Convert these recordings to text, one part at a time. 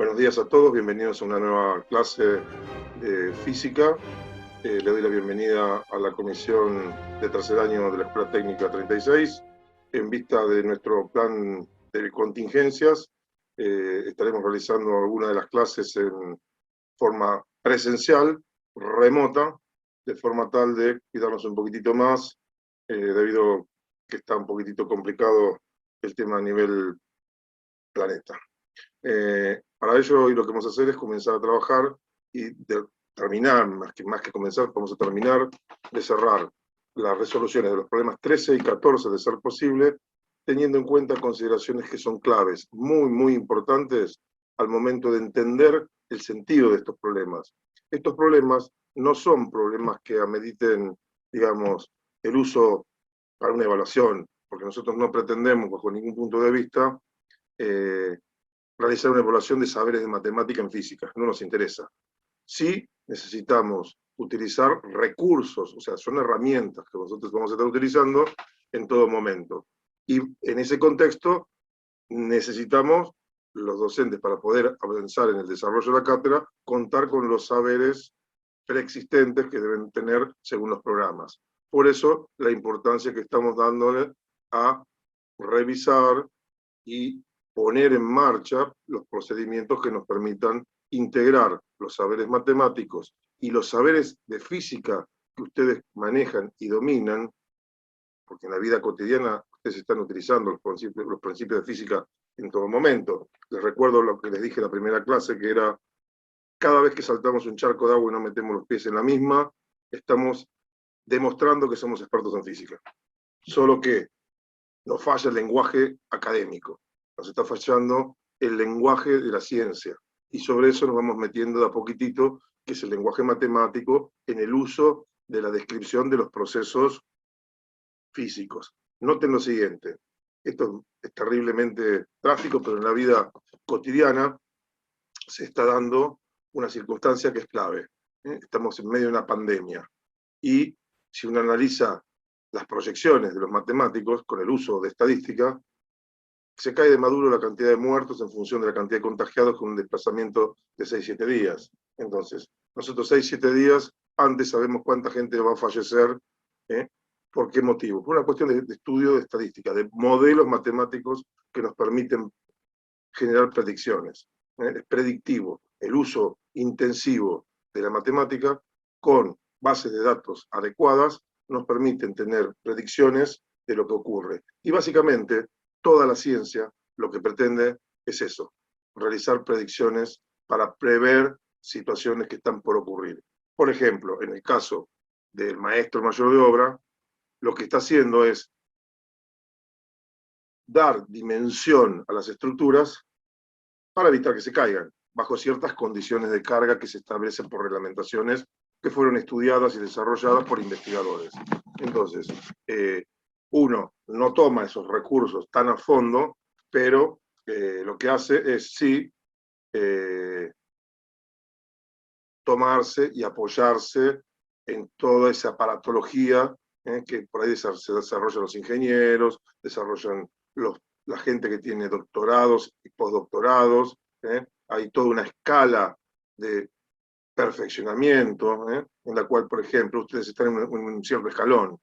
Buenos días a todos, bienvenidos a una nueva clase de física. Le doy la bienvenida a la comisión de tercer año de la Escuela Técnica 36. En vista de nuestro plan de contingencias, estaremos realizando algunas de las clases en forma presencial, remota, de forma tal de cuidarnos un poquitito más, debido a que está un poquitito complicado el tema a nivel planeta. Para ello, hoy lo que vamos a hacer es comenzar a trabajar y terminar, más que comenzar, vamos a terminar de cerrar las resoluciones de los problemas 13 y 14, de ser posible, teniendo en cuenta consideraciones que son claves, muy importantes al momento de entender el sentido de estos problemas. Estos problemas no son problemas que ameriten, digamos, el uso para una evaluación, porque nosotros no pretendemos, bajo ningún punto de vista, realizar una evaluación de saberes de matemática en física, no nos interesa. Sí necesitamos utilizar recursos, o sea, son herramientas que nosotros vamos a estar utilizando en todo momento. Y en ese contexto necesitamos, los docentes, para poder avanzar en el desarrollo de la cátedra, contar con los saberes preexistentes que deben tener según los programas. Por eso, la importancia que estamos dándole a revisar y poner en marcha los procedimientos que nos permitan integrar los saberes matemáticos y los saberes de física que ustedes manejan y dominan, porque en la vida cotidiana ustedes están utilizando los principios de física en todo momento. Les recuerdo lo que les dije en la primera clase, que era, cada vez que saltamos un charco de agua y no metemos los pies en la misma, estamos demostrando que somos expertos en física. Solo que nos falla el lenguaje académico, nos está fallando el lenguaje de la ciencia, y sobre eso nos vamos metiendo de a poquitito, que es el lenguaje matemático, en el uso de la descripción de los procesos físicos. Noten lo siguiente, esto es terriblemente trágico, pero en la vida cotidiana se está dando una circunstancia que es clave. Estamos en medio de una pandemia, y si uno analiza las proyecciones de los matemáticos con el uso de estadística, se cae de maduro la cantidad de muertos en función de la cantidad de contagiados con un desplazamiento de 6-7 días. Entonces, nosotros 6-7 días antes sabemos cuánta gente va a fallecer. ¿Por qué motivo? Por una cuestión de estudio de estadística, de modelos matemáticos que nos permiten generar predicciones. Es predictivo. El uso intensivo de la matemática con bases de datos adecuadas nos permiten tener predicciones de lo que ocurre. Y básicamente, toda la ciencia lo que pretende es eso, realizar predicciones para prever situaciones que están por ocurrir. Por ejemplo, en el caso del maestro mayor de obra, lo que está haciendo es dar dimensión a las estructuras para evitar que se caigan, bajo ciertas condiciones de carga que se establecen por reglamentaciones que fueron estudiadas y desarrolladas por investigadores. Entonces, uno no toma esos recursos tan a fondo, pero lo que hace es sí tomarse y apoyarse en toda esa aparatología que por ahí se desarrollan los ingenieros, desarrollan la gente que tiene doctorados y postdoctorados. Hay toda una escala de perfeccionamiento, en la cual, por ejemplo, ustedes están en un cierto escalón,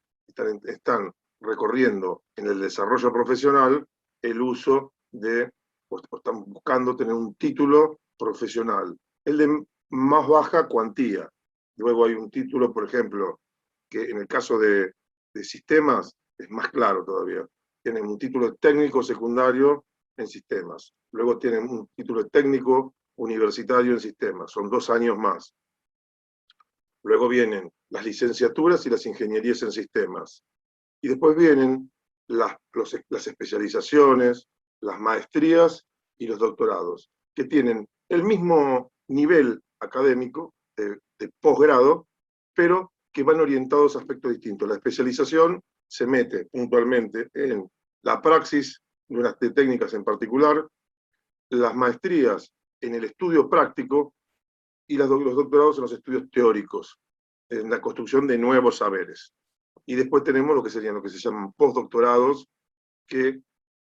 están recorriendo en el desarrollo profesional el uso de, o están buscando tener un título profesional, el de más baja cuantía. Luego hay un título, por ejemplo, que en el caso de sistemas es más claro todavía. Tienen un título de técnico secundario en sistemas. Luego tienen un título de técnico universitario en sistemas. Son 2 años más. Luego vienen las licenciaturas y las ingenierías en sistemas. Y después vienen las especializaciones, las maestrías y los doctorados, que tienen el mismo nivel académico de posgrado, pero que van orientados a aspectos distintos. La especialización se mete puntualmente en la praxis de unas técnicas en particular, las maestrías en el estudio práctico y los doctorados en los estudios teóricos, en la construcción de nuevos saberes. Y después tenemos lo que serían lo que se llaman postdoctorados, que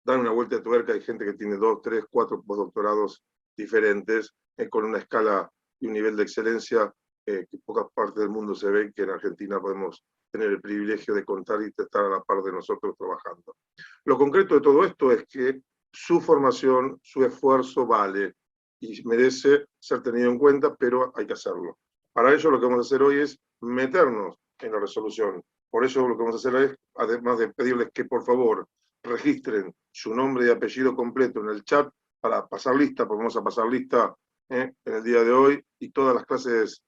dan una vuelta de tuerca. Hay gente que tiene 2, 3, 4 postdoctorados diferentes, con una escala y un nivel de excelencia que en pocas partes del mundo se ve, que en Argentina podemos tener el privilegio de contar y estar a la par de nosotros trabajando. Lo concreto de todo esto es que su formación, su esfuerzo vale y merece ser tenido en cuenta, pero hay que hacerlo. Para ello lo que vamos a hacer hoy es meternos en la resolución. Por eso lo que vamos a hacer es, además de pedirles que por favor registren su nombre y apellido completo en el chat para pasar lista, porque vamos a pasar lista en el día de hoy, y todas las clases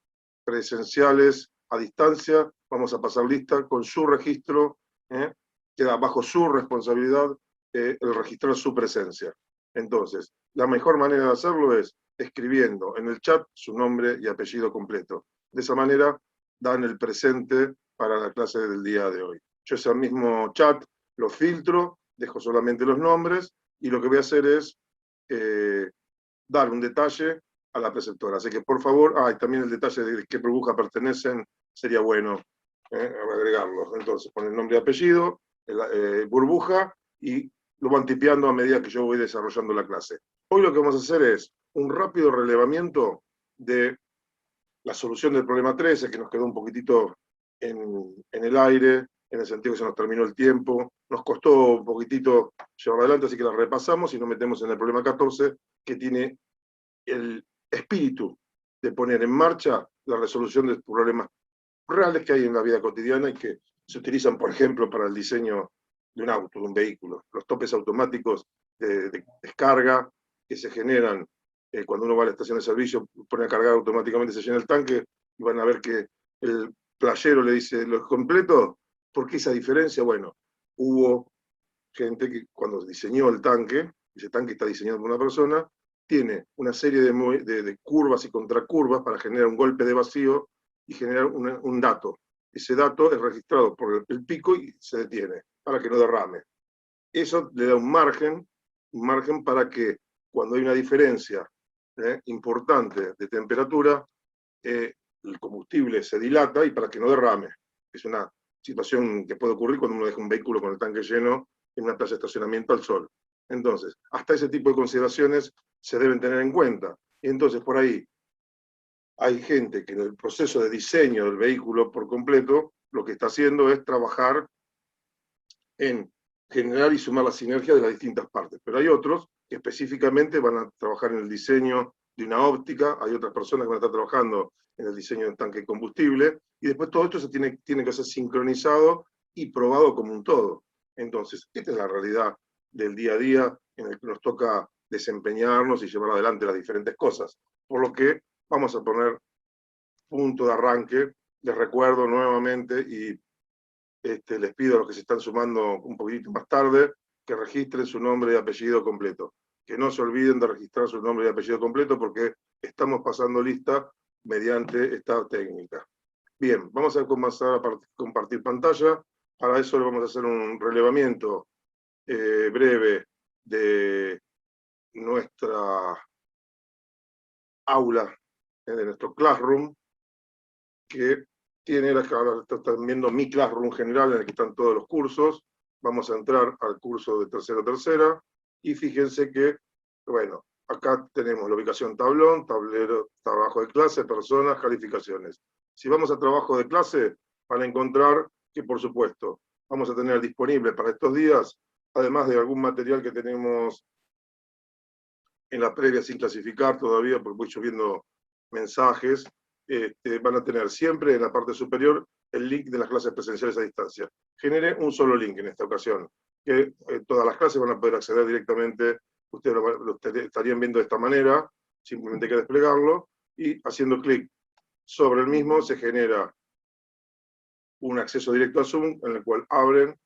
presenciales a distancia, vamos a pasar lista con su registro, queda bajo su responsabilidad el registrar su presencia. Entonces, la mejor manera de hacerlo es escribiendo en el chat su nombre y apellido completo. De esa manera dan el presente para la clase del día de hoy. Yo ese mismo chat lo filtro, dejo solamente los nombres, y lo que voy a hacer es dar un detalle a la preceptora. Así que por favor, y también el detalle de qué burbuja pertenecen, sería bueno agregarlos. Entonces, pon el nombre y apellido, burbuja, y lo van tipeando a medida que yo voy desarrollando la clase. Hoy lo que vamos a hacer es un rápido relevamiento de la solución del problema 13, que nos quedó un poquitito en el aire, en el sentido que se nos terminó el tiempo, nos costó un poquitito llevarlo adelante, así que la repasamos y nos metemos en el problema 14, que tiene el espíritu de poner en marcha la resolución de problemas reales que hay en la vida cotidiana y que se utilizan, por ejemplo, para el diseño de un auto, de un vehículo. Los topes automáticos de descarga que se generan cuando uno va a la estación de servicio, pone a cargar automáticamente, se llena el tanque, y van a ver que el playero le dice, ¿lo es completo? ¿Por qué esa diferencia? Bueno, hubo gente que cuando diseñó el tanque, ese tanque está diseñado por una persona, tiene una serie de curvas y contracurvas para generar un golpe de vacío y generar un dato. Ese dato es registrado por el pico y se detiene, para que no derrame. Eso le da un margen para que cuando hay una diferencia importante de temperatura, el combustible se dilata y para que no derrame. Es una situación que puede ocurrir cuando uno deja un vehículo con el tanque lleno en una plaza de estacionamiento al sol. Entonces, hasta ese tipo de consideraciones se deben tener en cuenta. Y entonces, por ahí, hay gente que en el proceso de diseño del vehículo por completo, lo que está haciendo es trabajar en generar y sumar la sinergia de las distintas partes. Pero hay otros que específicamente van a trabajar en el diseño de una óptica, hay otras personas que van a estar trabajando en el diseño de un tanque de combustible, y después todo esto se tiene que ser sincronizado y probado como un todo. Entonces, esta es la realidad del día a día en el que nos toca desempeñarnos y llevar adelante las diferentes cosas. Por lo que vamos a poner punto de arranque. Les recuerdo nuevamente, y les pido a los que se están sumando un poquitito más tarde, que registren su nombre y apellido completo. Que no se olviden de registrar su nombre y apellido completo, porque estamos pasando lista mediante esta técnica. Bien, vamos a comenzar a compartir pantalla. Para eso le vamos a hacer un relevamiento breve de nuestra aula, de nuestro classroom, que tiene, ahora están viendo mi classroom general en el que están todos los cursos. Vamos a entrar al curso de tercera, y fíjense que, bueno, acá tenemos la ubicación tablón, tablero, trabajo de clase, personas, calificaciones. Si vamos a trabajo de clase, van a encontrar que, por supuesto, vamos a tener disponible para estos días, además de algún material que tenemos en la previa sin clasificar todavía, porque voy subiendo mensajes, van a tener siempre en la parte superior el link de las clases presenciales a distancia. Genere un solo link en esta ocasión, que todas las clases van a poder acceder directamente, ustedes lo estarían viendo de esta manera, simplemente hay que desplegarlo, y haciendo clic sobre el mismo se genera un acceso directo a Zoom, en el cual abren,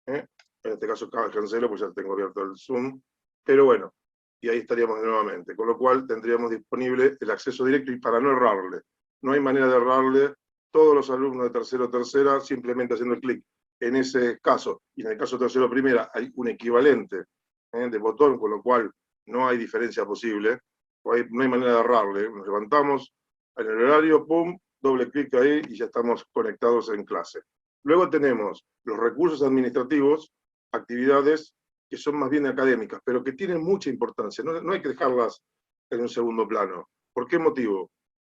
en este caso cancelo, pues ya tengo abierto el Zoom, pero bueno, y ahí estaríamos nuevamente, con lo cual tendríamos disponible el acceso directo, y para no errarle, no hay manera de errarle, todos los alumnos de tercera, simplemente haciendo clic en ese caso, y en el caso de primera hay un equivalente de botón, con lo cual no hay diferencia posible, no hay manera de errarle, nos levantamos en el horario, pum, doble clic ahí y ya estamos conectados en clase. Luego tenemos los recursos administrativos, actividades que son más bien académicas, pero que tienen mucha importancia. No hay que dejarlas en un segundo plano. ¿Por qué motivo?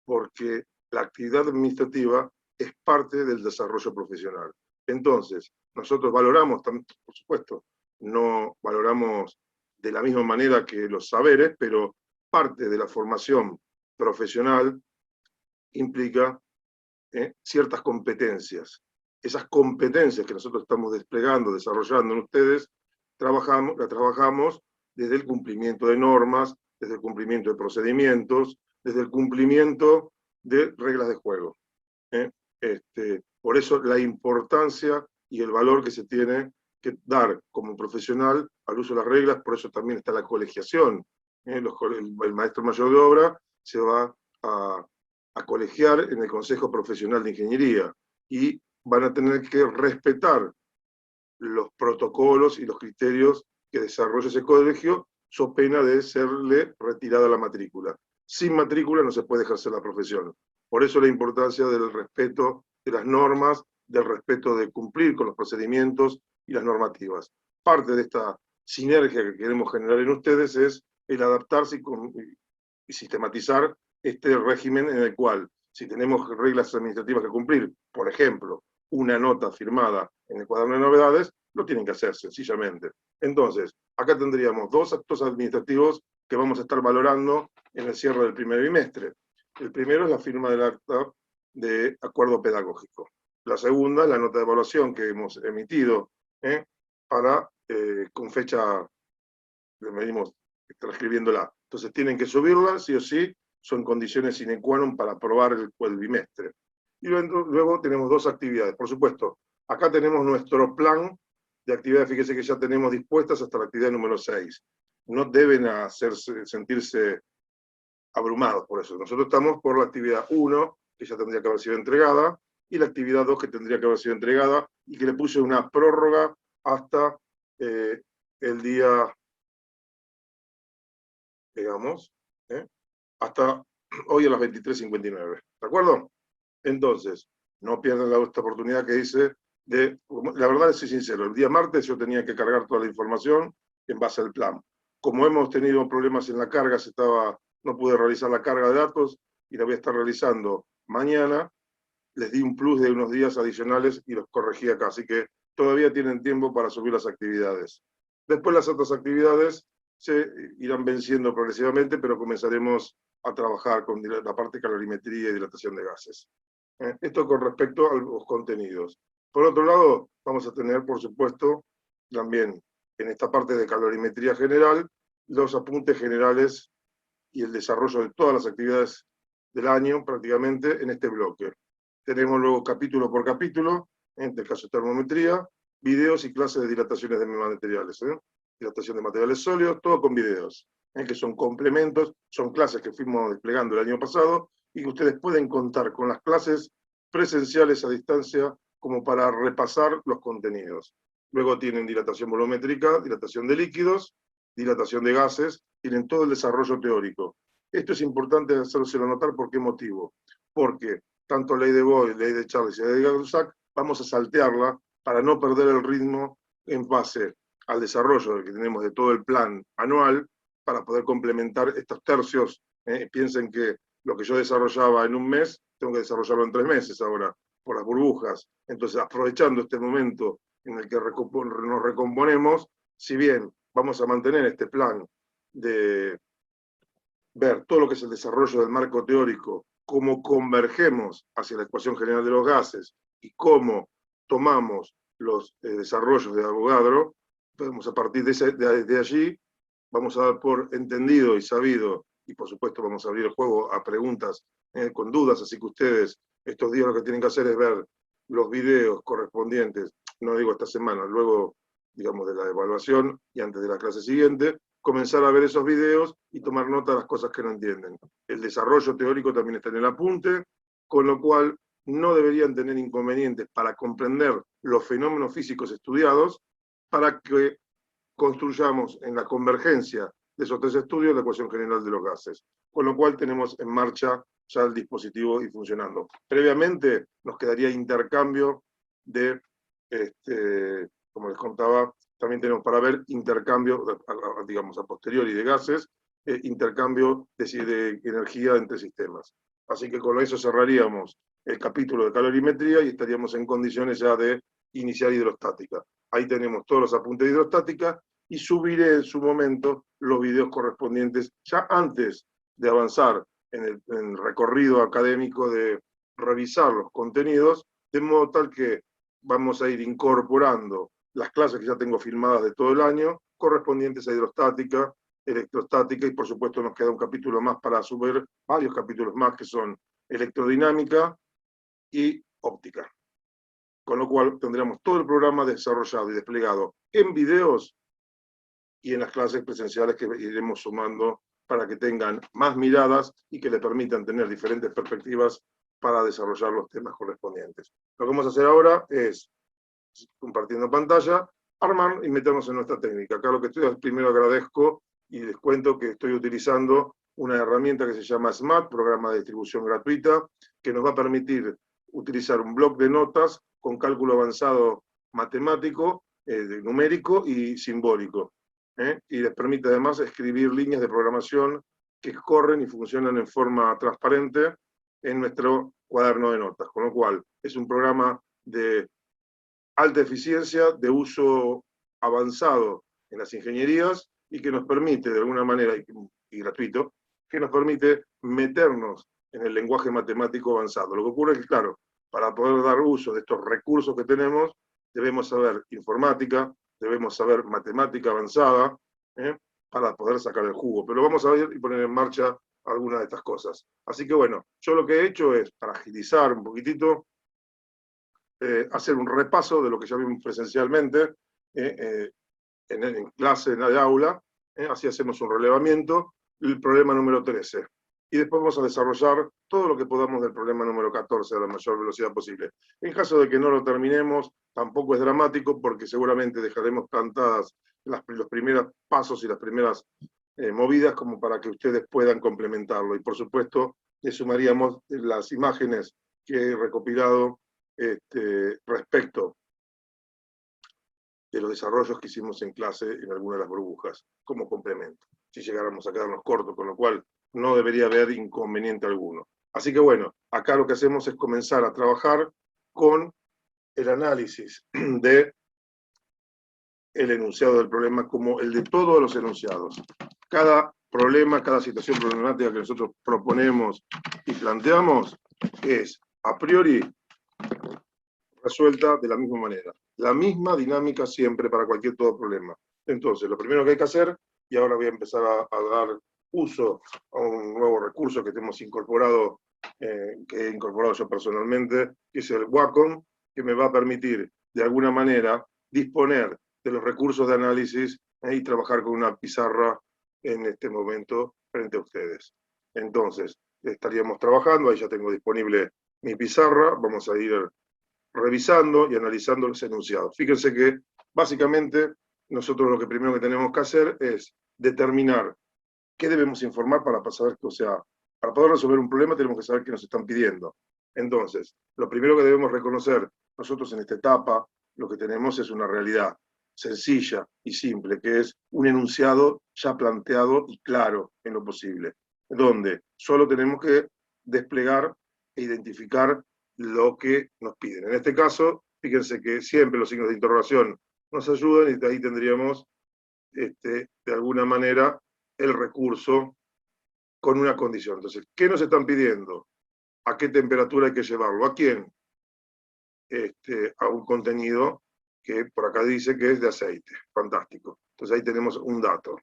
Porque la actividad administrativa es parte del desarrollo profesional. Entonces, nosotros valoramos, por supuesto, no valoramos de la misma manera que los saberes, pero parte de la formación profesional implica ciertas competencias. Esas competencias que nosotros estamos desplegando, desarrollando en ustedes, las trabajamos desde el cumplimiento de normas, desde el cumplimiento de procedimientos, desde el cumplimiento de reglas de juego. Por eso la importancia y el valor que se tiene que dar como profesional al uso de las reglas, por eso también está la colegiación. El maestro mayor de obra se va a colegiar en el Consejo Profesional de Ingeniería y van a tener que respetar los protocolos y los criterios que desarrolla ese colegio, so pena de serle retirada la matrícula. Sin matrícula no se puede ejercer la profesión. Por eso la importancia del respeto de las normas, del respeto de cumplir con los procedimientos y las normativas. Parte de esta sinergia que queremos generar en ustedes es el adaptarse y sistematizar este régimen en el cual, si tenemos reglas administrativas que cumplir, por ejemplo, una nota firmada en el cuaderno de novedades, lo tienen que hacer sencillamente. Entonces, acá tendríamos 2 actos administrativos que vamos a estar valorando en el cierre del primer bimestre. El primero es la firma del acta de acuerdo pedagógico. La segunda es la nota de evaluación que hemos emitido con fecha, le medimos transcribiéndola. Entonces tienen que subirla, sí o sí, son condiciones sine qua non para aprobar el bimestre. Y luego tenemos 2 actividades. Por supuesto, acá tenemos nuestro plan de actividades, fíjense que ya tenemos dispuestas hasta la actividad número 6. No deben sentirse abrumados por eso. Nosotros estamos por la actividad 1, que ya tendría que haber sido entregada, y la actividad 2, que tendría que haber sido entregada, y que le puse una prórroga hasta el día, digamos, hasta hoy a las 23:59. ¿De acuerdo? Entonces, no pierdan esta oportunidad que dice la verdad, soy sincero, el día martes yo tenía que cargar toda la información en base al plan. Como hemos tenido problemas en la carga, no pude realizar la carga de datos y la voy a estar realizando mañana, les di un plus de unos días adicionales y los corregí acá, así que todavía tienen tiempo para subir las actividades. Después las otras actividades se irán venciendo progresivamente, pero comenzaremos a trabajar con la parte de calorimetría y dilatación de gases. Esto con respecto a los contenidos. Por otro lado, vamos a tener, por supuesto, también en esta parte de calorimetría general, los apuntes generales y el desarrollo de todas las actividades del año, prácticamente, en este bloque. Tenemos luego capítulo por capítulo, en el caso de termometría, videos y clases de dilataciones de materiales. Dilatación de materiales sólidos, todo con videos, que son complementos, son clases que fuimos desplegando el año pasado, y que ustedes pueden contar con las clases presenciales a distancia como para repasar los contenidos. Luego tienen dilatación volumétrica, dilatación de líquidos, dilatación de gases, tienen todo el desarrollo teórico. Esto es importante hacérselo notar, ¿por qué motivo? Porque tanto ley de Boyle, ley de Charles y ley de Gay-Lussac, vamos a saltearla para no perder el ritmo en base al desarrollo que tenemos de todo el plan anual, para poder complementar estos tercios. Piensen que lo que yo desarrollaba en un mes, tengo que desarrollarlo en 3 meses ahora, por las burbujas. Entonces, aprovechando este momento en el que nos recomponemos, si bien vamos a mantener este plan de ver todo lo que es el desarrollo del marco teórico, cómo convergemos hacia la ecuación general de los gases y cómo tomamos los desarrollos de Avogadro, podemos a partir de allí, vamos a dar por entendido y sabido, y por supuesto vamos a abrir el juego a preguntas con dudas, así que ustedes estos días lo que tienen que hacer es ver los videos correspondientes, no digo esta semana, luego, digamos, de la evaluación y antes de la clase siguiente, comenzar a ver esos videos y tomar nota de las cosas que no entienden. El desarrollo teórico también está en el apunte, con lo cual no deberían tener inconvenientes para comprender los fenómenos físicos estudiados, para que construyamos en la convergencia de esos 3 estudios la ecuación general de los gases. Con lo cual tenemos en marcha ya el dispositivo y funcionando. Previamente nos quedaría intercambio de, como les contaba, también tenemos para ver intercambio, digamos, a posteriori de gases, intercambio de energía entre sistemas. Así que con eso cerraríamos el capítulo de calorimetría y estaríamos en condiciones ya de iniciar hidrostática. Ahí tenemos todos los apuntes de hidrostática y subiré en su momento los videos correspondientes ya antes de avanzar en el recorrido académico de revisar los contenidos, de modo tal que vamos a ir incorporando las clases que ya tengo filmadas de todo el año, correspondientes a hidrostática, electrostática, y por supuesto nos queda un capítulo más para subir, varios capítulos más que son electrodinámica y óptica. Con lo cual tendremos todo el programa desarrollado y desplegado en videos y en las clases presenciales que iremos sumando para que tengan más miradas y que le permitan tener diferentes perspectivas para desarrollar los temas correspondientes. Lo que vamos a hacer ahora es, compartiendo pantalla, armar y meternos en nuestra técnica. Acá lo que estoy primero agradezco y les cuento que estoy utilizando una herramienta que se llama SMAT, programa de distribución gratuita, que nos va a permitir utilizar un bloc de notas con cálculo avanzado matemático, numérico y simbólico. Y les permite además escribir líneas de programación que corren y funcionan en forma transparente en nuestro cuaderno de notas, con lo cual es un programa de alta eficiencia, de uso avanzado en las ingenierías y que nos permite, de alguna manera, y gratuito, que nos permite meternos en el lenguaje matemático avanzado. Lo que ocurre es que, claro, para poder dar uso de estos recursos que tenemos, debemos saber informática, debemos saber matemática avanzada, para poder sacar el jugo. Pero vamos a ver y poner en marcha algunas de estas cosas. Así que bueno, yo lo que he hecho es, para agilizar un poquitito, hacer un repaso de lo que ya vimos presencialmente en clase, en el aula, así hacemos un relevamiento, el problema número 13. Y después vamos a desarrollar todo lo que podamos del problema número 14 a la mayor velocidad posible. En caso de que no lo terminemos, tampoco es dramático, porque seguramente dejaremos plantadas los primeros pasos y las primeras movidas como para que ustedes puedan complementarlo. Y por supuesto, le sumaríamos las imágenes que he recopilado respecto de los desarrollos que hicimos en clase en alguna de las burbujas, como complemento, si llegáramos a quedarnos cortos, con lo cual no debería haber inconveniente alguno. Así que bueno, acá lo que hacemos es comenzar a trabajar con el análisis de el enunciado del problema como el de todos los enunciados. Cada problema, cada situación problemática que nosotros proponemos y planteamos es, a priori, resuelta de la misma manera. La misma dinámica siempre para cualquier todo problema. Entonces, lo primero que hay que hacer, y ahora voy a empezar a dar uso a un nuevo recurso que hemos incorporado, que he incorporado yo personalmente, que es el Wacom, que me va a permitir, de alguna manera, disponer de los recursos de análisis y trabajar con una pizarra en este momento frente a ustedes. Entonces, estaríamos trabajando, ahí ya tengo disponible mi pizarra, vamos a ir revisando y analizando los enunciados. Fíjense que, básicamente, nosotros lo que primero que tenemos que hacer es determinar qué debemos informar para saber que, o sea, para poder resolver un problema tenemos que saber qué nos están pidiendo. Entonces, lo primero que debemos reconocer nosotros en esta etapa, lo que tenemos es una realidad sencilla y simple, que es un enunciado ya planteado y claro en lo posible, donde solo tenemos que desplegar e identificar lo que nos piden. En este caso, fíjense que siempre los signos de interrogación nos ayudan y de ahí tendríamos, de alguna manera, el recurso con una condición. Entonces, ¿qué nos están pidiendo? ¿A qué temperatura hay que llevarlo? ¿A quién? A un contenido que por acá dice que es de aceite. Fantástico. Entonces ahí tenemos un dato.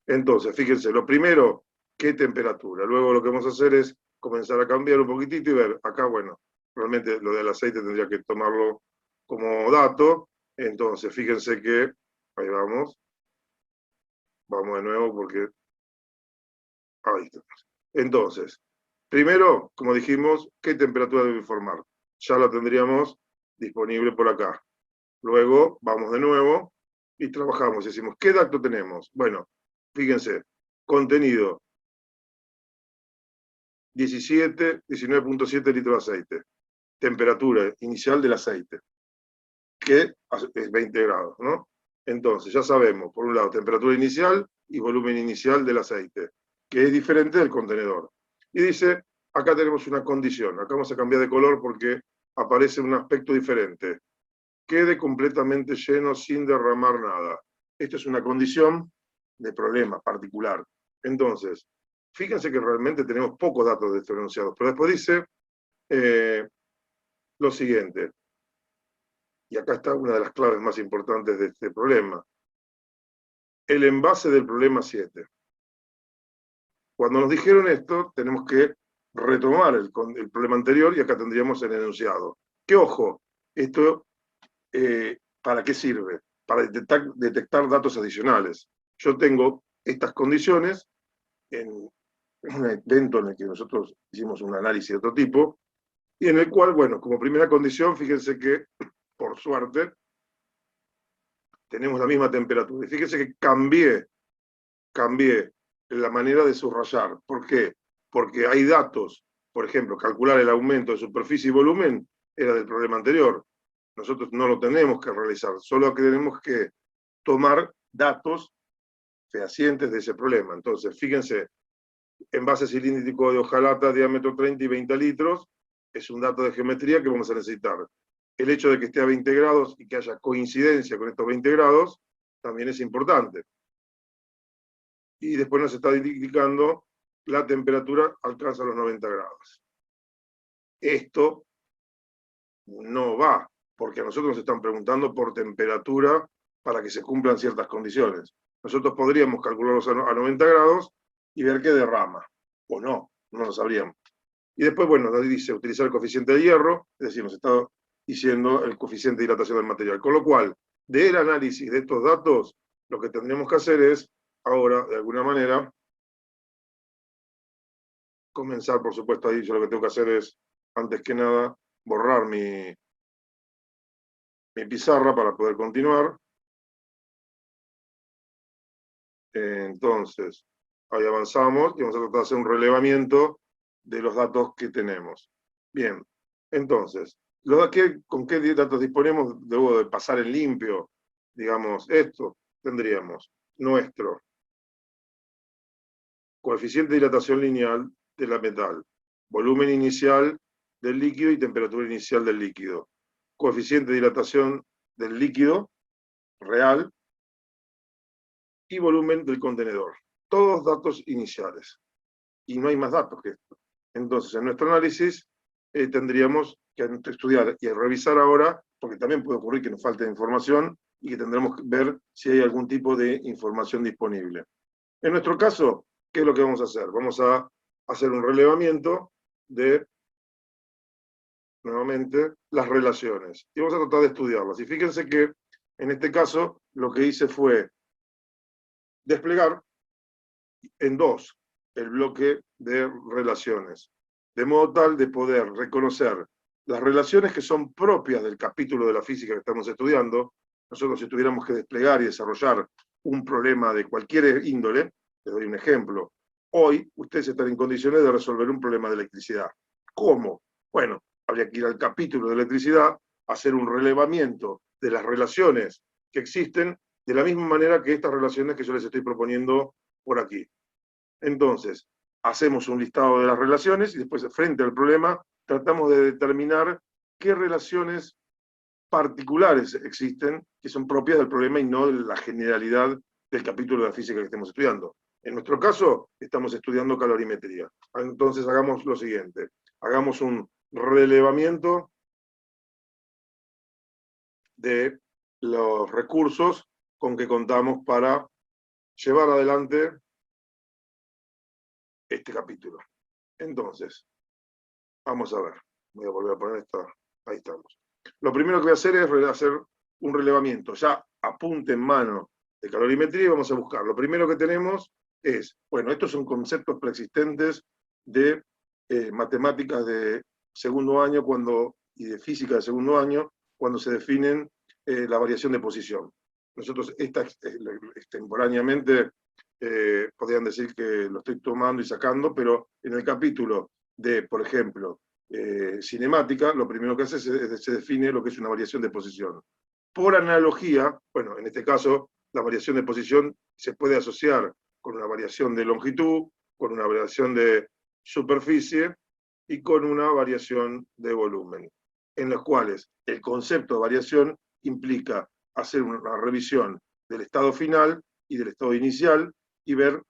Entonces, fíjense, lo primero, ¿qué temperatura? Luego lo que vamos a hacer es comenzar a cambiar un poquitito y ver, acá, bueno, realmente lo del aceite tendría que tomarlo como dato. Entonces, fíjense que, ahí vamos de nuevo porque, ahí estamos. Entonces, primero, como dijimos, ¿qué temperatura debe informar? Ya la tendríamos disponible por acá. Luego, vamos de nuevo y trabajamos y decimos, ¿qué dato tenemos? Bueno, fíjense, contenido, 19.7 litros de aceite. Temperatura inicial del aceite, que es 20 grados, ¿no? Entonces, ya sabemos, por un lado, temperatura inicial y volumen inicial del aceite, que es diferente del contenedor. Y dice, acá tenemos una condición, acá vamos a cambiar de color porque aparece un aspecto diferente. Quede completamente lleno sin derramar nada. Esto es una condición de problema particular. Entonces, fíjense que realmente tenemos pocos datos de estos enunciados, pero después dice lo siguiente, y acá está una de las claves más importantes de este problema, el envase del problema 7. Cuando nos dijeron esto, tenemos que retomar el problema anterior y acá tendríamos el enunciado. Que ojo, esto, ¿para qué sirve? Para detectar datos adicionales. Yo tengo estas condiciones en un evento en el que nosotros hicimos un análisis de otro tipo, y en el cual, bueno, como primera condición, fíjense que, por suerte, tenemos la misma temperatura. Y fíjense que cambié la manera de subrayar. ¿Por qué? Porque hay datos, por ejemplo, calcular el aumento de superficie y volumen era del problema anterior. Nosotros no lo tenemos que realizar, solo que tenemos que tomar datos fehacientes de ese problema. Entonces, fíjense, envase cilíndrico de hojalata, diámetro 30 y 20 litros, es un dato de geometría que vamos a necesitar. El hecho de que esté a 20 grados y que haya coincidencia con estos 20 grados también es importante. Y después nos está indicando la temperatura alcanza los 90 grados. Esto no va, porque a nosotros nos están preguntando por temperatura para que se cumplan ciertas condiciones. Nosotros podríamos calcularlos a 90 grados y ver qué derrama, o no lo sabríamos. Y después, bueno, nos dice utilizar el coeficiente de hierro, es decir, nos está diciendo el coeficiente de dilatación del material. Con lo cual, del análisis de estos datos, lo que tendríamos que hacer es, ahora, de alguna manera, comenzar, por supuesto, ahí yo lo que tengo que hacer es, antes que nada, borrar mi pizarra para poder continuar. Entonces, ahí avanzamos y vamos a tratar de hacer un relevamiento de los datos que tenemos. Bien, entonces, ¿con qué datos disponemos? Debo de pasar en limpio, digamos, esto. Tendríamos nuestro coeficiente de dilatación lineal de la metal, volumen inicial del líquido y temperatura inicial del líquido, coeficiente de dilatación del líquido real y volumen del contenedor. Todos datos iniciales. Y no hay más datos que esto. Entonces, en nuestro análisis tendríamos que estudiar y revisar ahora, porque también puede ocurrir que nos falte información y que tendremos que ver si hay algún tipo de información disponible. En nuestro caso, ¿qué es lo que vamos a hacer? Vamos a hacer un relevamiento de, nuevamente, las relaciones. Y vamos a tratar de estudiarlas. Y fíjense que, en este caso, lo que hice fue desplegar en dos el bloque de relaciones, de modo tal de poder reconocer las relaciones que son propias del capítulo de la física que estamos estudiando. Nosotros, si tuviéramos que desplegar y desarrollar un problema de cualquier índole, les doy un ejemplo, hoy ustedes están en condiciones de resolver un problema de electricidad. ¿Cómo? Bueno, habría que ir al capítulo de electricidad, hacer un relevamiento de las relaciones que existen, de la misma manera que estas relaciones que yo les estoy proponiendo por aquí. Entonces, hacemos un listado de las relaciones y después, frente al problema, tratamos de determinar qué relaciones particulares existen que son propias del problema y no de la generalidad del capítulo de la física que estemos estudiando. En nuestro caso, estamos estudiando calorimetría. Entonces, hagamos lo siguiente. Hagamos un relevamiento de los recursos con que contamos para llevar adelante este capítulo. Entonces, vamos a ver. Voy a volver a poner esta. Ahí estamos. Lo primero que voy a hacer es hacer un relevamiento. Ya apunte en mano de calorimetría y vamos a buscar. Lo primero que tenemos es, bueno, estos son conceptos preexistentes de matemáticas de segundo año y de física de segundo año, cuando se definen la variación de posición. Nosotros extemporáneamente podrían decir que lo estoy tomando y sacando, pero en el capítulo de, por ejemplo, cinemática, lo primero que hace es se define lo que es una variación de posición. Por analogía, bueno, en este caso la variación de posición se puede asociar con una variación de longitud, con una variación de superficie y con una variación de volumen, en los cuales el concepto de variación implica hacer una revisión del estado final y del estado inicial y ver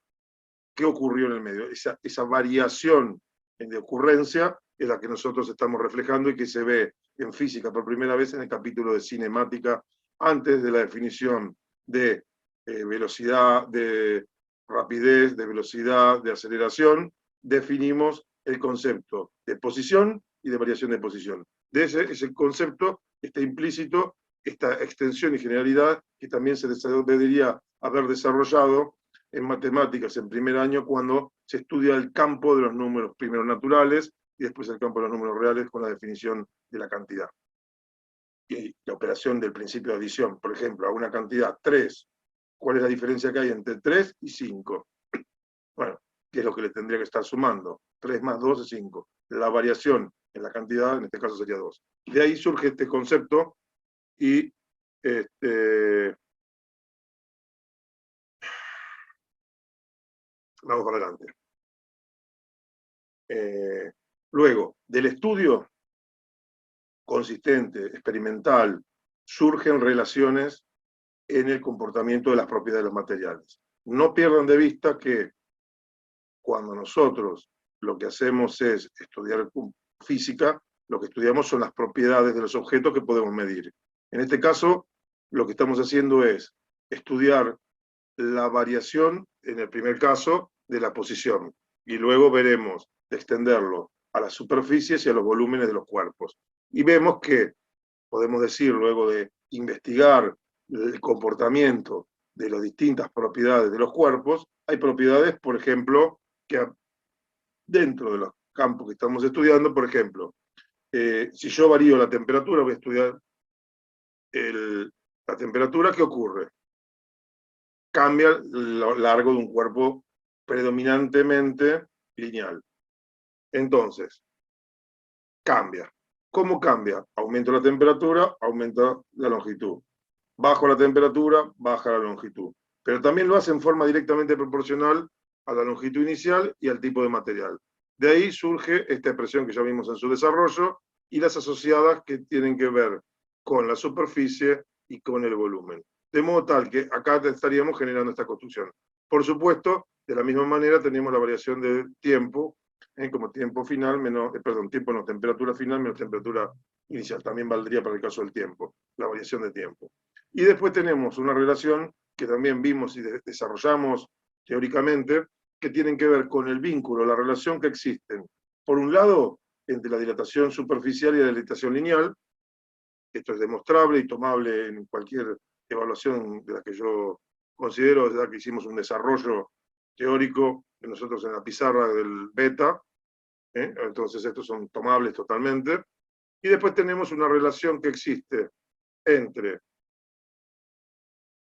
qué ocurrió en el medio. Esa variación de ocurrencia es la que nosotros estamos reflejando y que se ve en física por primera vez en el capítulo de cinemática, antes de la definición de velocidad, de rapidez, de velocidad, de aceleración, definimos el concepto de posición y de variación de posición. De ese concepto está implícito esta extensión y generalidad que también se debería haber desarrollado en matemáticas en primer año cuando se estudia el campo de los números primero naturales y después el campo de los números reales con la definición de la cantidad. Y la operación del principio de adición, por ejemplo, a una cantidad 3, ¿cuál es la diferencia que hay entre 3 y 5? Bueno, ¿qué es lo que le tendría que estar sumando? 3 más 2 es 5. La variación en la cantidad, en este caso, sería 2. De ahí surge este concepto y vamos para adelante. Luego, del estudio consistente, experimental, surgen relaciones en el comportamiento de las propiedades de los materiales. No pierdan de vista que cuando nosotros lo que hacemos es estudiar física, lo que estudiamos son las propiedades de los objetos que podemos medir. En este caso, lo que estamos haciendo es estudiar la variación, en el primer caso, de la posición. Y luego veremos de extenderlo a las superficies y a los volúmenes de los cuerpos. Y vemos que, podemos decir, luego de investigar el comportamiento de las distintas propiedades de los cuerpos, hay propiedades, por ejemplo, que dentro de los campos que estamos estudiando, por ejemplo, si yo varío la temperatura, voy a estudiar la temperatura, ¿qué ocurre? Cambia lo largo de un cuerpo predominantemente lineal. Entonces, cambia. ¿Cómo cambia? Aumento la temperatura, aumenta la longitud. Bajo la temperatura, baja la longitud. Pero también lo hace en forma directamente proporcional a la longitud inicial y al tipo de material. De ahí surge esta expresión que ya vimos en su desarrollo y las asociadas que tienen que ver con la superficie y con el volumen. De modo tal que acá estaríamos generando esta construcción. Por supuesto, de la misma manera tenemos la variación de tiempo, como tiempo final menos, tiempo no, temperatura final menos temperatura inicial. También valdría para el caso del tiempo, la variación de tiempo. Y después tenemos una relación que también vimos y desarrollamos teóricamente, que tienen que ver con el vínculo, la relación que existen, por un lado, entre la dilatación superficial y la dilatación lineal. Esto es demostrable y tomable en cualquier evaluación de la que yo considero, ya que hicimos un desarrollo teórico de nosotros en la pizarra del beta, entonces estos son tomables totalmente. Y después tenemos una relación que existe entre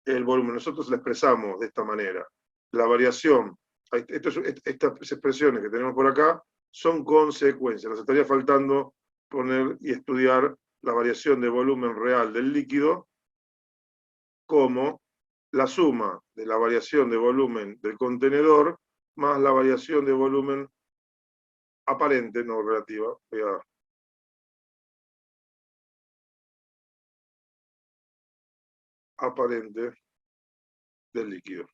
el volumen. Nosotros la expresamos de esta manera. La variación, estas expresiones que tenemos por acá son consecuencias. Nos estaría faltando poner y estudiar la variación de volumen real del líquido como la suma de la variación de volumen del contenedor más la variación de volumen aparente, no relativa. Aparente del líquido.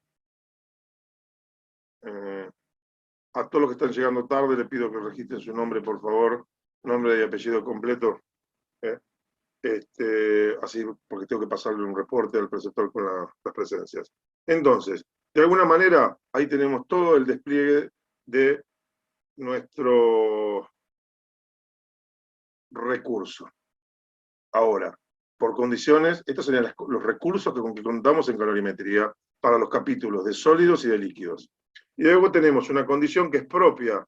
A todos los que están llegando tarde les pido que registren su nombre, por favor, nombre y apellido completo. Así, porque tengo que pasarle un reporte al preceptor con las presencias. Entonces, de alguna manera, ahí tenemos todo el despliegue de nuestro recurso. Ahora, por condiciones, estos serían los recursos con que contamos en calorimetría para los capítulos de sólidos y de líquidos. Y luego tenemos una condición que es propia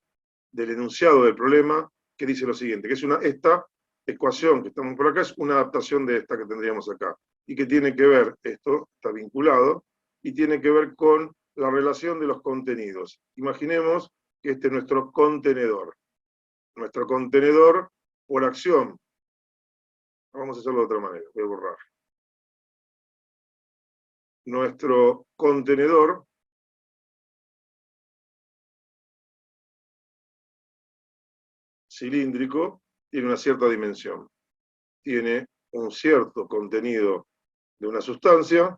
del enunciado del problema, que dice lo siguiente, que es esta ecuación que estamos por acá, es una adaptación de esta que tendríamos acá, y que tiene que ver, esto está vinculado, y tiene que ver con la relación de los contenidos. Imaginemos que este es nuestro contenedor. Nuestro contenedor, por acción, vamos a hacerlo de otra manera, voy a borrar. nuestro contenedor cilíndrico tiene una cierta dimensión, tiene un cierto contenido de una sustancia,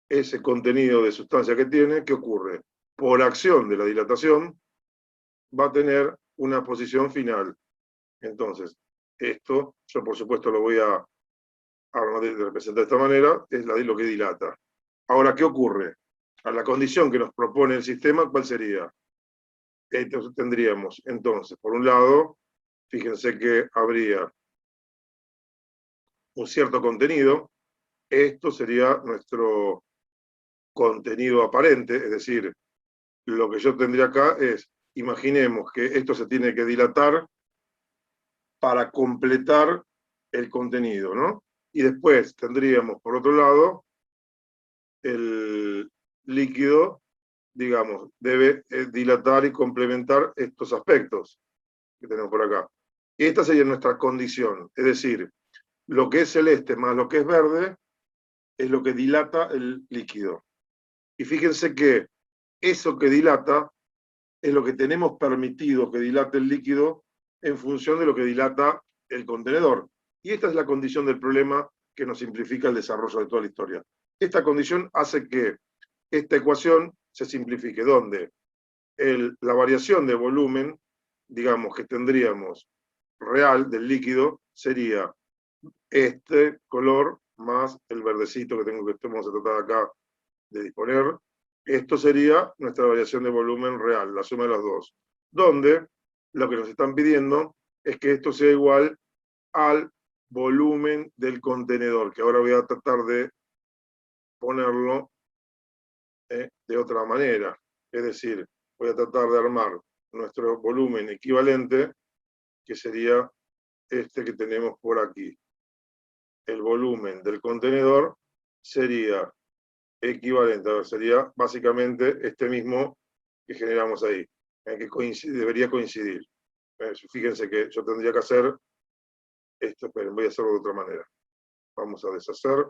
ese contenido de sustancia que tiene, ¿qué ocurre? Por acción de la dilatación, va a tener una posición final. Entonces, esto, yo por supuesto lo voy a representar de esta manera, es lo que dilata. Ahora, ¿qué ocurre? A la condición que nos propone el sistema, ¿cuál sería? Entonces, tendríamos, entonces, por un lado, fíjense que habría un cierto contenido, esto sería nuestro contenido aparente, es decir, lo que yo tendría acá es, imaginemos que esto se tiene que dilatar para completar el contenido, ¿no? Y después tendríamos, por otro lado, el líquido, digamos, debe dilatar y complementar estos aspectos que tenemos por acá. Y esta sería nuestra condición, es decir, lo que es celeste más lo que es verde es lo que dilata el líquido. Y fíjense que eso que dilata es lo que tenemos permitido que dilate el líquido en función de lo que dilata el contenedor. Y esta es la condición del problema que nos simplifica el desarrollo de toda la historia. Esta condición hace que esta ecuación se simplifique, donde la variación de volumen, digamos que tendríamos real del líquido, sería este color más el verdecito que vamos a tratar acá de disponer. Esto sería nuestra variación de volumen real, la suma de las dos, donde lo que nos están pidiendo es que esto sea igual al volumen del contenedor, que ahora voy a tratar de ponerlo de otra manera. Es decir, voy a tratar de armar nuestro volumen equivalente, que sería este que tenemos por aquí. El volumen del contenedor sería equivalente, a ver, sería básicamente este mismo que generamos ahí, que debería coincidir. Fíjense que yo tendría que hacer esto, esperen, voy a hacerlo de otra manera. Vamos a deshacer,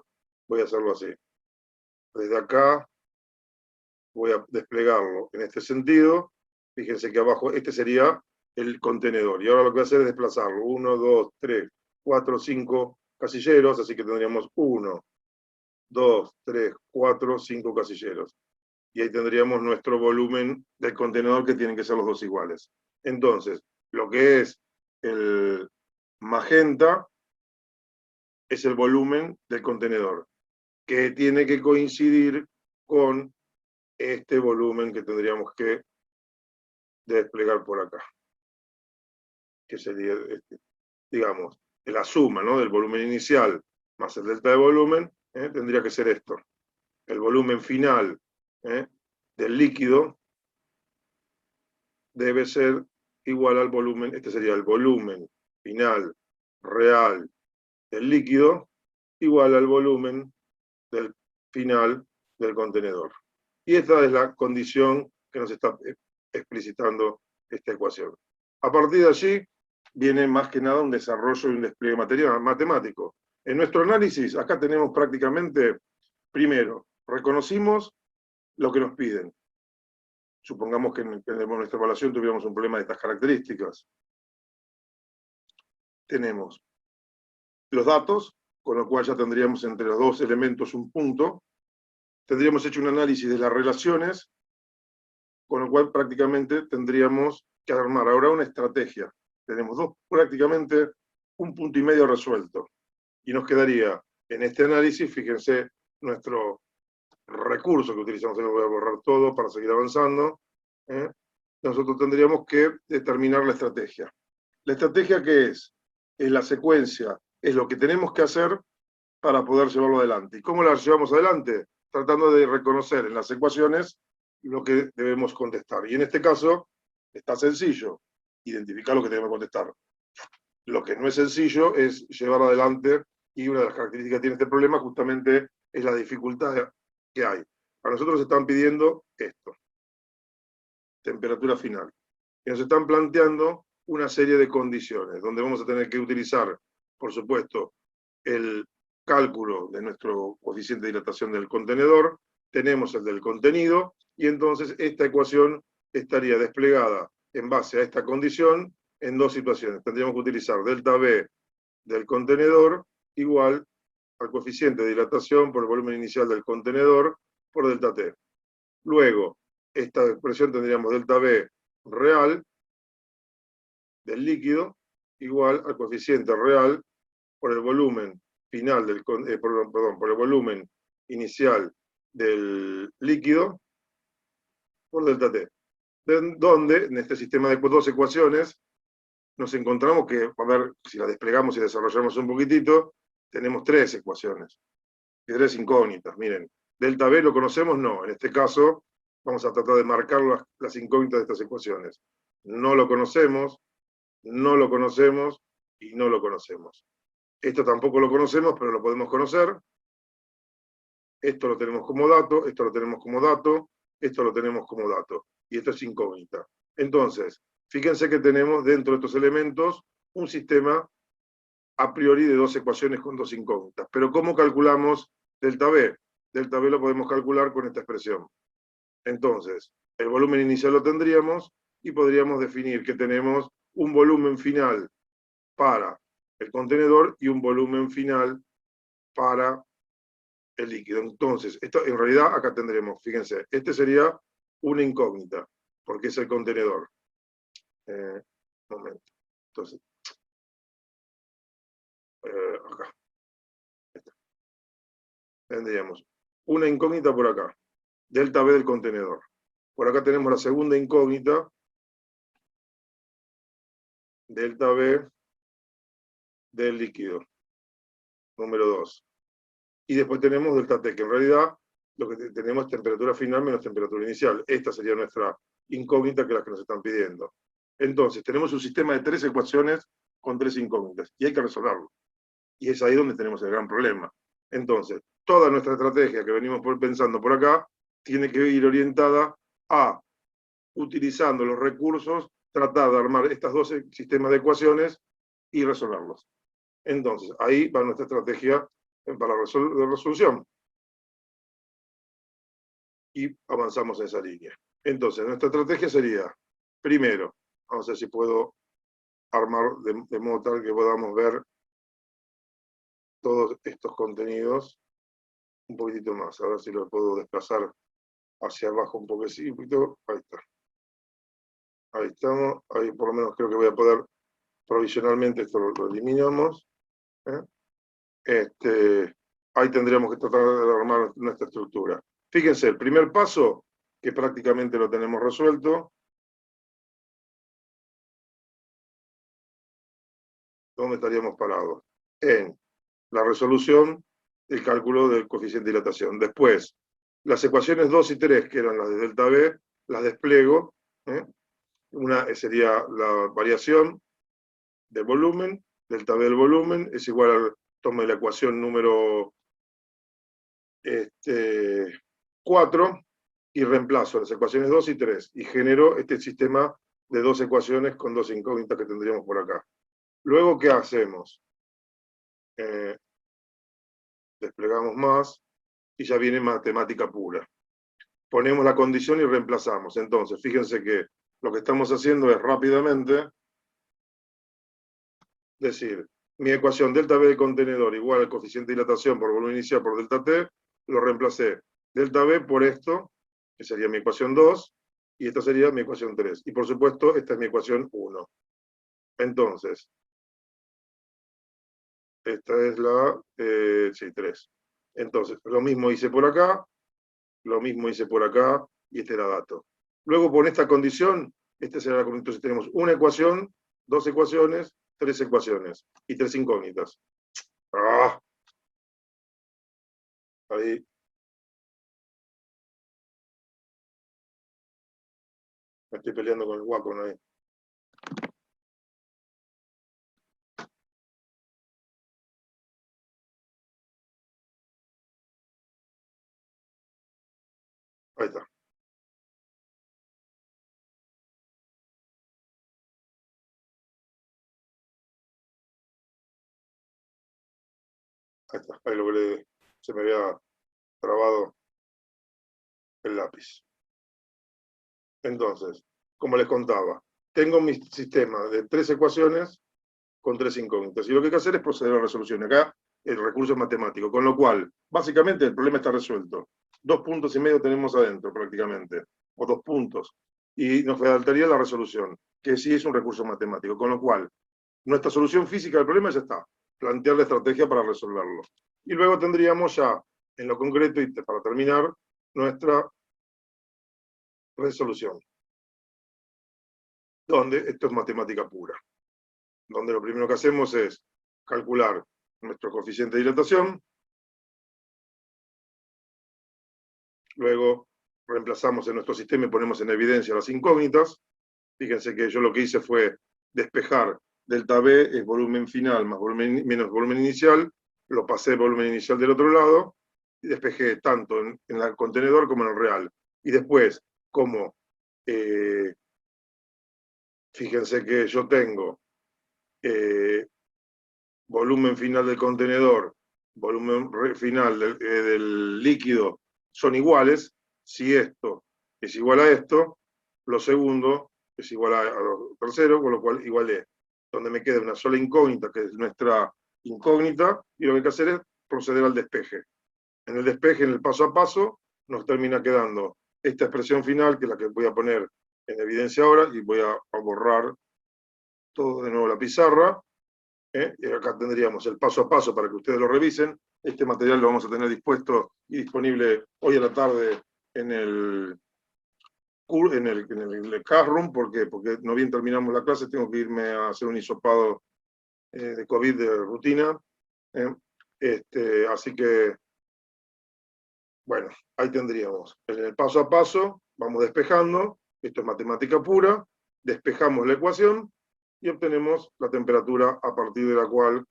voy a hacerlo así. Desde acá voy a desplegarlo en este sentido. Fíjense que abajo este sería el contenedor. Y ahora lo que voy a hacer es desplazarlo. 1, 2, 3, 4, 5 casilleros, así que tendríamos 1, 2, 3, 4, 5 casilleros. Y ahí tendríamos nuestro volumen del contenedor, que tienen que ser los dos iguales. Entonces, lo que es el magenta es el volumen del contenedor, que tiene que coincidir con este volumen que tendríamos que desplegar por acá, que sería, digamos, la suma, ¿no?, del volumen inicial más el delta de volumen, tendría que ser esto. El volumen final del líquido debe ser igual al volumen, este sería el volumen final real del líquido, igual al volumen del final del contenedor. Y esta es la condición que nos está explicitando esta ecuación. A partir de allí viene más que nada un desarrollo y un despliegue material, matemático. En nuestro análisis, acá tenemos prácticamente, primero, reconocimos lo que nos piden. Supongamos que en nuestra evaluación tuviéramos un problema de estas características. Tenemos los datos, con lo cual ya tendríamos entre los dos elementos un punto. Tendríamos hecho un análisis de las relaciones, con lo cual prácticamente tendríamos que armar ahora una estrategia. Tenemos prácticamente un punto y medio resuelto. Y nos quedaría en este análisis, fíjense, nuestro recurso que utilizamos, voy a borrar todo para seguir avanzando. Nosotros tendríamos que determinar la estrategia. ¿La estrategia qué es? Es la secuencia, es lo que tenemos que hacer para poder llevarlo adelante. ¿Y cómo la llevamos adelante? Tratando de reconocer en las ecuaciones lo que debemos contestar. Y en este caso está sencillo, identificar lo que tenemos que contestar. Lo que no es sencillo es llevar adelante, y una de las características que tiene este problema justamente es la dificultad que hay. A nosotros nos están pidiendo esto, temperatura final. Y nos están planteando una serie de condiciones, donde vamos a tener que utilizar, por supuesto, el cálculo de nuestro coeficiente de dilatación del contenedor, tenemos el del contenido, y entonces esta ecuación estaría desplegada en base a esta condición en dos situaciones. Tendríamos que utilizar delta B del contenedor igual al coeficiente de dilatación por el volumen inicial del contenedor por delta T. Luego, esta expresión tendríamos delta B real del líquido igual al coeficiente real por el volumen final del, por el volumen inicial del líquido por delta T. Donde en este sistema de dos ecuaciones nos encontramos que, a ver, si la desplegamos y desarrollamos un poquitito, tenemos tres ecuaciones y tres incógnitas. Miren, delta B lo conocemos, no. En este caso vamos a tratar de marcar las incógnitas de estas ecuaciones. No lo conocemos, no lo conocemos y no lo conocemos. Esto tampoco lo conocemos, pero lo podemos conocer. Esto lo tenemos como dato, esto lo tenemos como dato, esto lo tenemos como dato. Y esto es incógnita. Entonces, fíjense que tenemos dentro de estos elementos un sistema a priori de dos ecuaciones con dos incógnitas. Pero ¿cómo calculamos delta B? Delta B lo podemos calcular con esta expresión. Entonces, el volumen inicial lo tendríamos y podríamos definir que tenemos un volumen final para el contenedor y un volumen final para el líquido. Entonces, esto en realidad acá tendremos, fíjense, este sería una incógnita, porque es el contenedor. Momento. Entonces, acá. Tendríamos una incógnita por acá, delta B del contenedor. Por acá tenemos la segunda incógnita, delta B del líquido, número 2. Y después tenemos delta T, que en realidad lo que tenemos es temperatura final menos temperatura inicial. Esta sería nuestra incógnita, que es la que nos están pidiendo. Entonces, tenemos un sistema de tres ecuaciones con tres incógnitas, y hay que resolverlo. Y es ahí donde tenemos el gran problema. Entonces, toda nuestra estrategia que venimos pensando por acá, tiene que ir orientada a, utilizando los recursos, tratar de armar estos dos sistemas de ecuaciones y resolverlos. Entonces, ahí va nuestra estrategia para la resolución. Y avanzamos en esa línea. Entonces, nuestra estrategia sería, primero, vamos a ver si puedo armar de modo tal que podamos ver todos estos contenidos un poquitito más. A ver si lo puedo desplazar hacia abajo un poquito. Ahí está. Ahí estamos. Ahí por lo menos creo que voy a poder provisionalmente, esto lo eliminamos. Ahí tendríamos que tratar de armar nuestra estructura. Fíjense, el primer paso, que prácticamente lo tenemos resuelto. ¿Dónde estaríamos parados? En la resolución del cálculo del coeficiente de dilatación. Después, las ecuaciones 2 y 3, que eran las de delta B, las despliego. Una sería la variación del volumen, delta B del volumen, es igual al tomo de la ecuación número 4, y reemplazo las ecuaciones 2 y 3, y genero este sistema de dos ecuaciones con dos incógnitas que tendríamos por acá. Luego, ¿qué hacemos? Desplegamos más, y ya viene matemática pura. Ponemos la condición y reemplazamos. Entonces, fíjense que lo que estamos haciendo es rápidamente decir, mi ecuación delta B de contenedor igual al coeficiente de dilatación por volumen inicial por delta T, lo reemplacé delta B por esto, que sería mi ecuación 2, y esta sería mi ecuación 3. Y por supuesto, esta es mi ecuación 1. Entonces, esta es la 3. Entonces, lo mismo hice por acá, lo mismo hice por acá, y este era dato. Luego, por esta condición, esta será la condición. Entonces tenemos una ecuación, dos ecuaciones, tres ecuaciones, y tres incógnitas. ¡Ah! Ahí. Me estoy peleando con el Wacom ahí. Ahí está. Ahí está, ahí lo que se me había trabado el lápiz. Entonces, como les contaba, tengo mi sistema de 3 ecuaciones con 3 incógnitas. Y lo que hay que hacer es proceder a la resolución. Acá el recurso es matemático, con lo cual, básicamente, el problema está resuelto. 2 puntos y medio tenemos adentro, prácticamente, o 2 puntos. Y nos faltaría la resolución, que sí es un recurso matemático, con lo cual, nuestra solución física del problema ya está. Plantear la estrategia para resolverlo. Y luego tendríamos ya, en lo concreto, y para terminar, nuestra resolución, donde esto es matemática pura, donde lo primero que hacemos es calcular nuestro coeficiente de dilatación, luego reemplazamos en nuestro sistema y ponemos en evidencia las incógnitas. Fíjense que yo lo que hice fue despejar delta B es volumen final más volumen, menos volumen inicial, lo pasé el volumen inicial del otro lado, y despejé tanto en el contenedor como en el real. Y después, como fíjense que yo tengo volumen final del contenedor, volumen final del líquido son iguales, si esto es igual a esto, lo segundo es igual a lo tercero, con lo cual igual es. Donde me queda una sola incógnita, que es nuestra incógnita, y lo que hay que hacer es proceder al despeje. En el despeje, en el paso a paso, nos termina quedando esta expresión final, que es la que voy a poner en evidencia ahora, y voy a borrar todo de nuevo la pizarra. Y acá tendríamos el paso a paso para que ustedes lo revisen. Este material lo vamos a tener dispuesto y disponible hoy a la tarde en el classroom. ¿Por qué? Porque no bien terminamos la clase, tengo que irme a hacer un hisopado de COVID de rutina. Así que, bueno, ahí tendríamos. En el paso a paso vamos despejando. Esto es matemática pura. Despejamos la ecuación y obtenemos la temperatura a partir de la cual,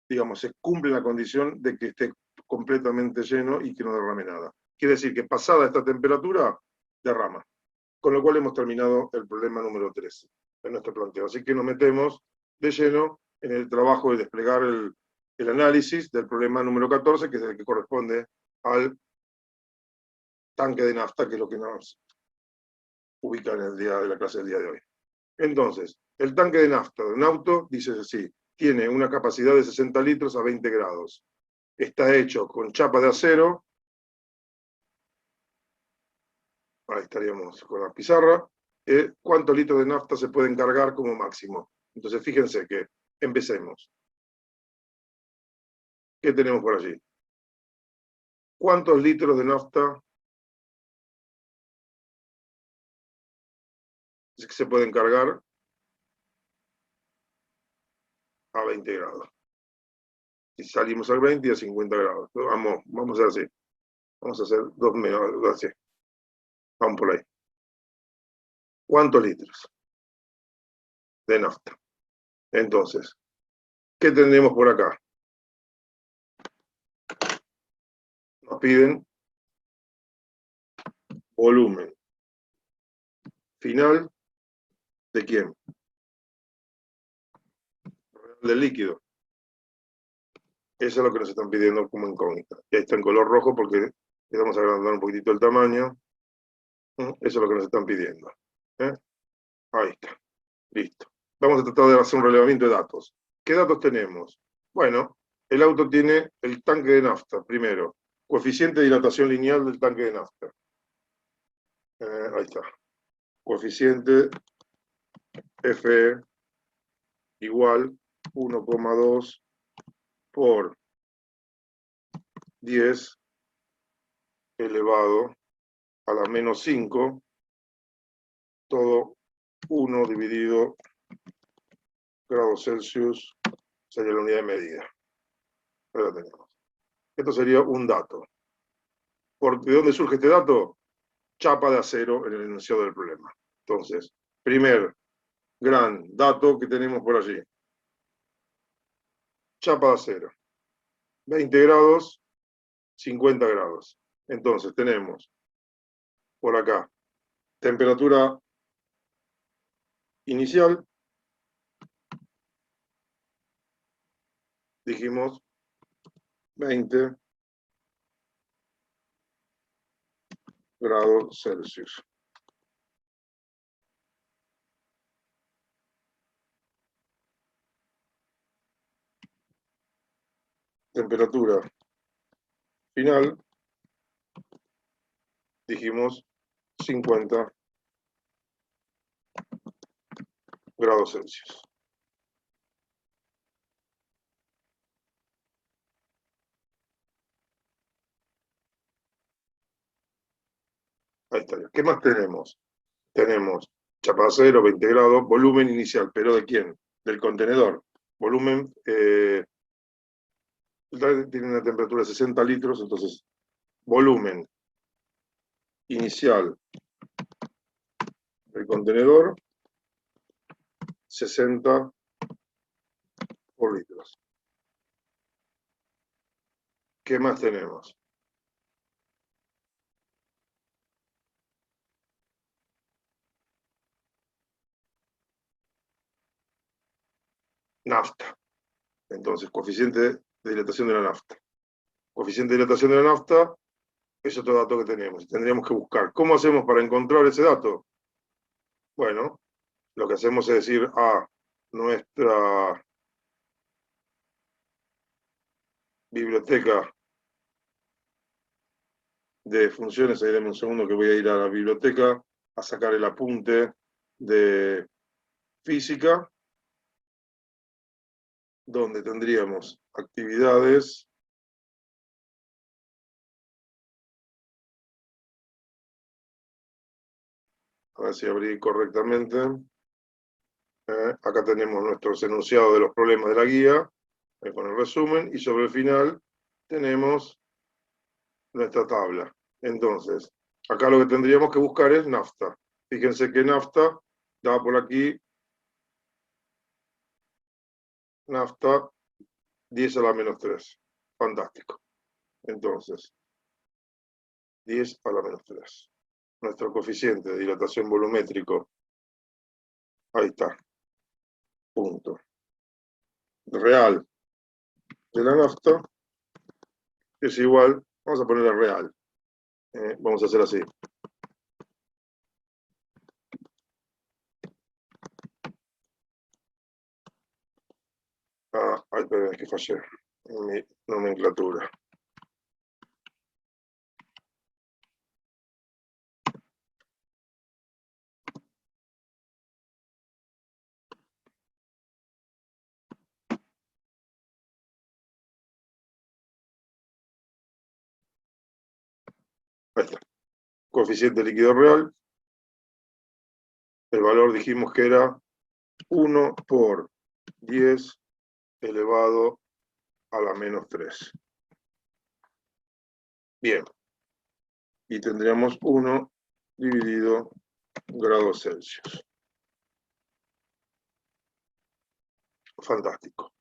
digamos, se cumple la condición de que esté completamente lleno y que no derrame nada. Quiere decir que pasada esta temperatura, derrama. Con lo cual hemos terminado el problema número 13 en nuestro planteo. Así que nos metemos de lleno en el trabajo de desplegar el análisis del problema número 14, que es el que corresponde al tanque de nafta, que es lo que nos ubica en el día de la clase del día de hoy. Entonces, el tanque de nafta de un auto, dice así, tiene una capacidad de 60 litros a 20 grados. Está hecho con chapa de acero. Ahí estaríamos con la pizarra. ¿Cuántos litros de nafta se pueden cargar como máximo? Entonces, fíjense que empecemos. ¿Qué tenemos por allí? ¿Cuántos litros de nafta se pueden cargar a 20 grados? Si salimos al 20 y a 50 grados. Vamos a hacer así. Vamos a hacer 2 menos, así. Vamos por ahí. ¿Cuántos litros de nafta? Entonces, ¿qué tendremos por acá? Nos piden volumen final de quién? Del líquido. Eso es lo que nos están pidiendo como incógnita. Y ahí está en color rojo porque le vamos a agrandar un poquitito el tamaño. Eso es lo que nos están pidiendo. Ahí está. Listo. Vamos a tratar de hacer un relevamiento de datos. ¿Qué datos tenemos? Bueno, el auto tiene el tanque de nafta, primero. Coeficiente de dilatación lineal del tanque de nafta. Ahí está. Coeficiente Fe igual 1,2 por 10 elevado a la menos 5, todo 1 dividido grados Celsius, sería la unidad de medida. Ahí la tenemos. Esto sería un dato. ¿De dónde surge este dato? Chapa de acero en el enunciado del problema. Entonces, primer gran dato que tenemos por allí. Chapa de acero. 20 grados, 50 grados. Entonces, tenemos por acá temperatura inicial. Dijimos 20 grados Celsius. Temperatura final, dijimos 50 grados Celsius. Ahí está. ¿Qué más tenemos? Tenemos chapa acero, 20 grados, volumen inicial, pero ¿de quién? Del contenedor. Volumen, tiene una temperatura de 60 litros, entonces volumen inicial del contenedor, 60 por litros. ¿Qué más tenemos? Nafta. Entonces, coeficiente de dilatación de la nafta. Coeficiente de dilatación de la nafta es otro dato que tenemos. Tendríamos que buscar. ¿Cómo hacemos para encontrar ese dato? Bueno, lo que hacemos es decir a nuestra biblioteca de funciones, ahí denme un segundo que voy a ir a la biblioteca a sacar el apunte de física, donde tendríamos actividades, a ver si abrí correctamente. Acá tenemos nuestros enunciados de los problemas de la guía, con el resumen, y sobre el final tenemos nuestra tabla. Entonces, acá lo que tendríamos que buscar es nafta. Fíjense que nafta da por aquí, nafta 10 a la menos 3. Fantástico. Entonces, 10 a la menos 3. Nuestro coeficiente de dilatación volumétrico, ahí está, punto. Real de la nafta es igual, vamos a ponerle real. Vamos a hacer así. Ay, perdón, es que fallé en mi nomenclatura. Ahí está. Coeficiente líquido real. El valor dijimos que era 1 por 10 elevado a la menos 3. Bien. Y tendríamos 1 dividido grados Celsius. Fantástico.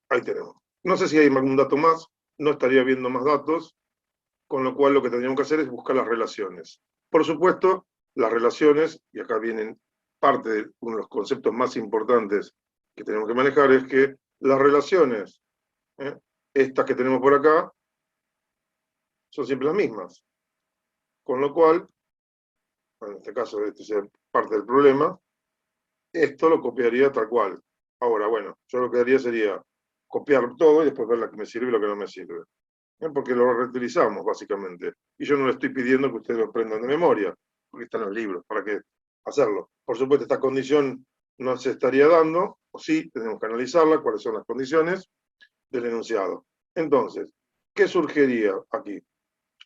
Ahí tenemos. No sé si hay algún dato más, no estaría viendo más datos, con lo cual lo que tendríamos que hacer es buscar las relaciones. Por supuesto, las relaciones, y acá vienen parte de uno de los conceptos más importantes que tenemos que manejar, es que las relaciones, estas que tenemos por acá, son siempre las mismas. Con lo cual, en este caso, este es parte del problema, esto lo copiaría tal cual. Ahora, bueno, yo lo que haría sería copiar todo y después ver lo que me sirve y lo que no me sirve. Porque lo reutilizamos, básicamente. Y yo no le estoy pidiendo que ustedes lo aprendan de memoria, porque están los libros, ¿para qué hacerlo? Por supuesto, esta condición no se estaría dando, o sí, tenemos que analizarla, cuáles son las condiciones del enunciado. Entonces, ¿qué surgiría aquí?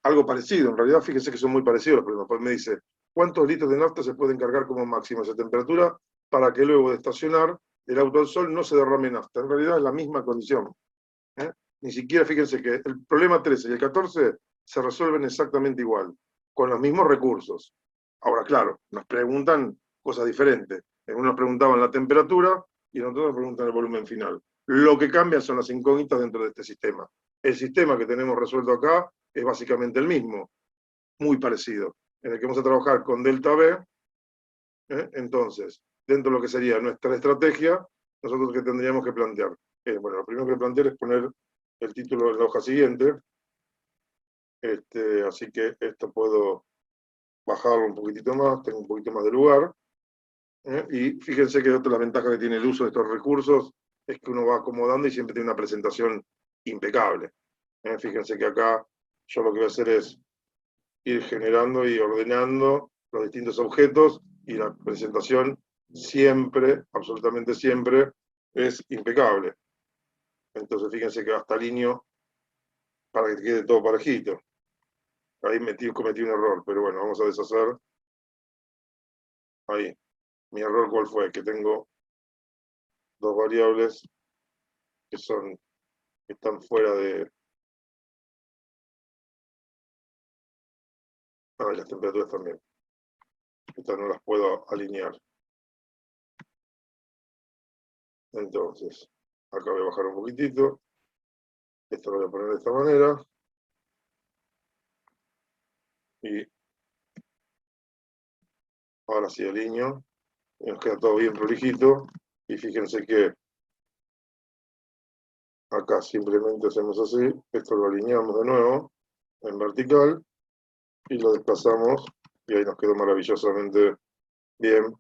Algo parecido, en realidad fíjense que son muy parecidos los problemas, pues me dice, ¿cuántos litros de nafta se pueden cargar como máxima esa temperatura para que luego de estacionar el auto al sol no se derrame nafta? En realidad es la misma condición. Ni siquiera, fíjense que el problema 13 y el 14 se resuelven exactamente igual, con los mismos recursos. Ahora, claro, nos preguntan cosas diferentes. En uno nos preguntaban la temperatura y en otro nos preguntan el volumen final. Lo que cambia son las incógnitas dentro de este sistema. El sistema que tenemos resuelto acá es básicamente el mismo, muy parecido, en el que vamos a trabajar con delta B. Entonces, dentro de lo que sería nuestra estrategia, nosotros que tendríamos que plantear. Bueno, lo primero que plantear es poner el título en la hoja siguiente. Así que esto puedo bajarlo un poquitito más, tengo un poquito más de lugar. Y fíjense que otra ventaja que tiene el uso de estos recursos es que uno va acomodando y siempre tiene una presentación impecable. Fíjense que acá yo lo que voy a hacer es ir generando y ordenando los distintos objetos y la presentación siempre, absolutamente siempre, es impecable. Entonces fíjense que hasta alineo para que quede todo parejito. Ahí cometí un error, pero bueno, vamos a deshacer. Ahí. Mi error, ¿cuál fue? Que tengo dos variables que están fuera de... las temperaturas también. Estas no las puedo alinear. Entonces, acá voy a bajar un poquitito. Esto lo voy a poner de esta manera. Y ahora sí alineo. Y nos queda todo bien prolijito. Y fíjense que acá simplemente hacemos así. Esto lo alineamos de nuevo en vertical. Y lo desplazamos. Y ahí nos quedó maravillosamente bien.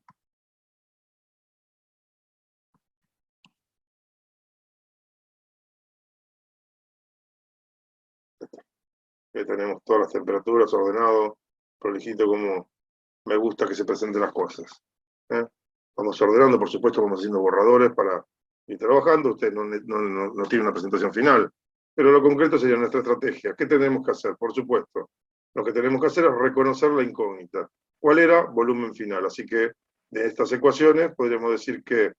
Tenemos todas las temperaturas ordenado, prolijito, como me gusta que se presenten las cosas. Vamos ordenando, por supuesto, vamos haciendo borradores para ir trabajando. Usted no tiene una presentación final, pero lo concreto sería nuestra estrategia. ¿Qué tenemos que hacer? Por supuesto, lo que tenemos que hacer es reconocer la incógnita. ¿Cuál era? Volumen final. Así que de estas ecuaciones podríamos decir que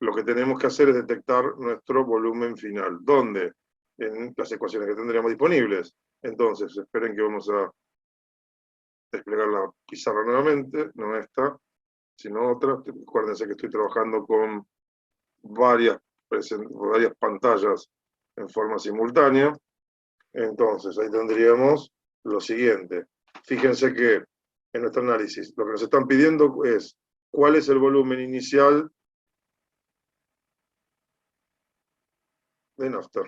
lo que tenemos que hacer es detectar nuestro volumen final. ¿Dónde? En las ecuaciones que tendríamos disponibles. Entonces, esperen que vamos a desplegar la pizarra nuevamente, no esta, sino otra. Acuérdense que estoy trabajando con varias pantallas en forma simultánea. Entonces, ahí tendríamos lo siguiente. Fíjense que en nuestro análisis lo que nos están pidiendo es cuál es el volumen inicial de nafta,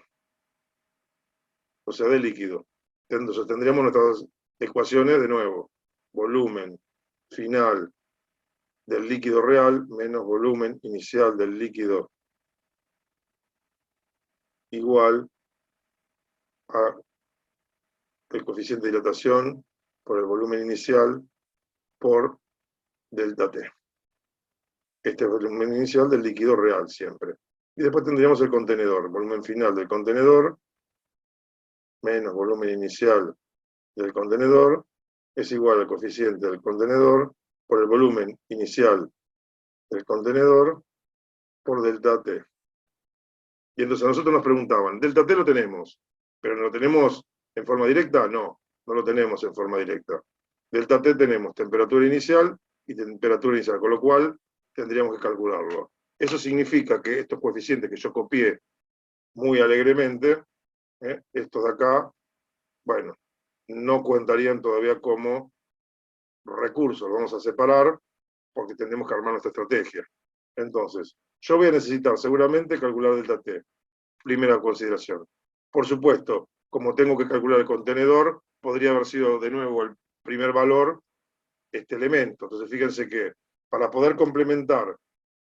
o sea, de líquido. Entonces tendríamos nuestras ecuaciones de nuevo. Volumen final del líquido real menos volumen inicial del líquido igual a el coeficiente de dilatación por el volumen inicial por delta T. Este es el volumen inicial del líquido real siempre. Y después tendríamos el contenedor, volumen final del contenedor menos volumen inicial del contenedor es igual al coeficiente del contenedor por el volumen inicial del contenedor por delta T. Y entonces a nosotros nos preguntaban, delta T lo tenemos, pero ¿no lo tenemos en forma directa? No, no lo tenemos en forma directa. Delta T tenemos temperatura inicial y temperatura inicial, con lo cual tendríamos que calcularlo. Eso significa que estos coeficientes que yo copié muy alegremente, estos de acá, bueno, no contarían todavía como recursos, los vamos a separar porque tendremos que armar nuestra estrategia. Entonces, yo voy a necesitar seguramente calcular delta T. Primera consideración. Por supuesto, como tengo que calcular el contenedor, podría haber sido de nuevo el primer valor este elemento. Entonces, fíjense que para poder complementar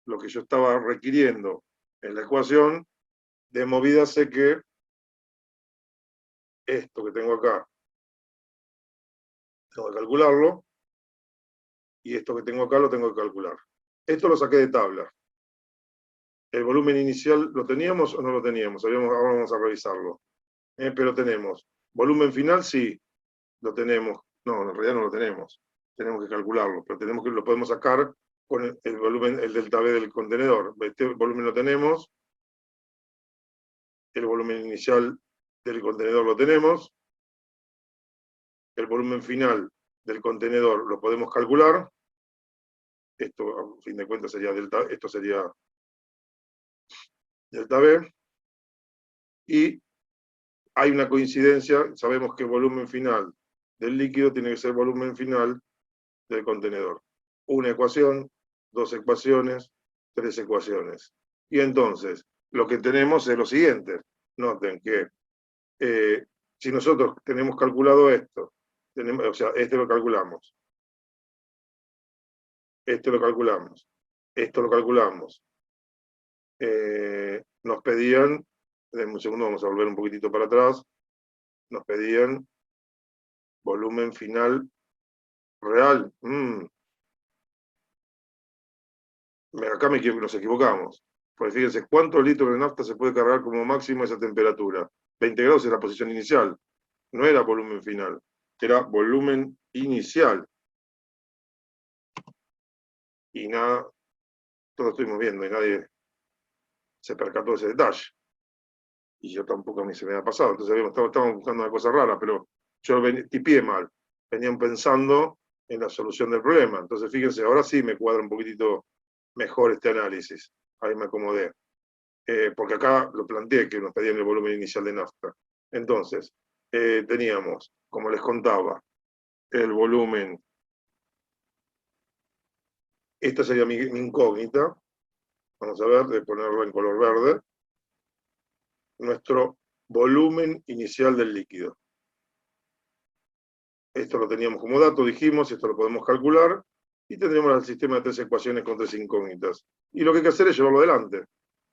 lo que yo estaba requiriendo en la ecuación, de movida sé que esto que tengo acá, tengo que calcularlo, y esto que tengo acá lo tengo que calcular. Esto lo saqué de tabla. ¿El volumen inicial lo teníamos o no lo teníamos? Ahora vamos a revisarlo. Pero tenemos volumen final, sí, lo tenemos. No, en realidad no lo tenemos. Tenemos que calcularlo, pero lo podemos sacar con el volumen, el delta B del contenedor. Este volumen lo tenemos. El volumen inicial del contenedor lo tenemos. El volumen final del contenedor lo podemos calcular. Esto, a fin de cuentas, sería esto sería delta B. Y hay una coincidencia, sabemos que el volumen final del líquido tiene que ser volumen final del contenedor. Una ecuación, dos ecuaciones, tres ecuaciones. Y entonces, lo que tenemos es lo siguiente. noten que si nosotros tenemos calculado esto, o sea, este lo calculamos, este lo calculamos, esto lo calculamos, nos pedían, en un segundo vamos a volver un poquitito para atrás, nos pedían volumen final real. Acá nos equivocamos. Porque fíjense, ¿cuántos litros de nafta se puede cargar como máximo a esa temperatura? 20 grados es la posición inicial. No era volumen final, era volumen inicial. Y nada, todos estuvimos viendo y nadie se percató de ese detalle. Y yo tampoco, a mí se me había pasado. Entonces estábamos buscando una cosa rara, pero yo tipié mal. Venían pensando en la solución del problema. Entonces fíjense, ahora sí me cuadra un poquitito mejor este análisis. Ahí me acomodé. Porque acá lo planteé que nos pedían el volumen inicial de nafta. Entonces, teníamos, como les contaba, el volumen. Esta sería mi incógnita. Vamos a ver, de ponerlo en color verde. Nuestro volumen inicial del líquido. Esto lo teníamos como dato, dijimos, esto lo podemos calcular, y tendremos el sistema de 3 ecuaciones con 3 incógnitas. Y lo que hay que hacer es llevarlo adelante.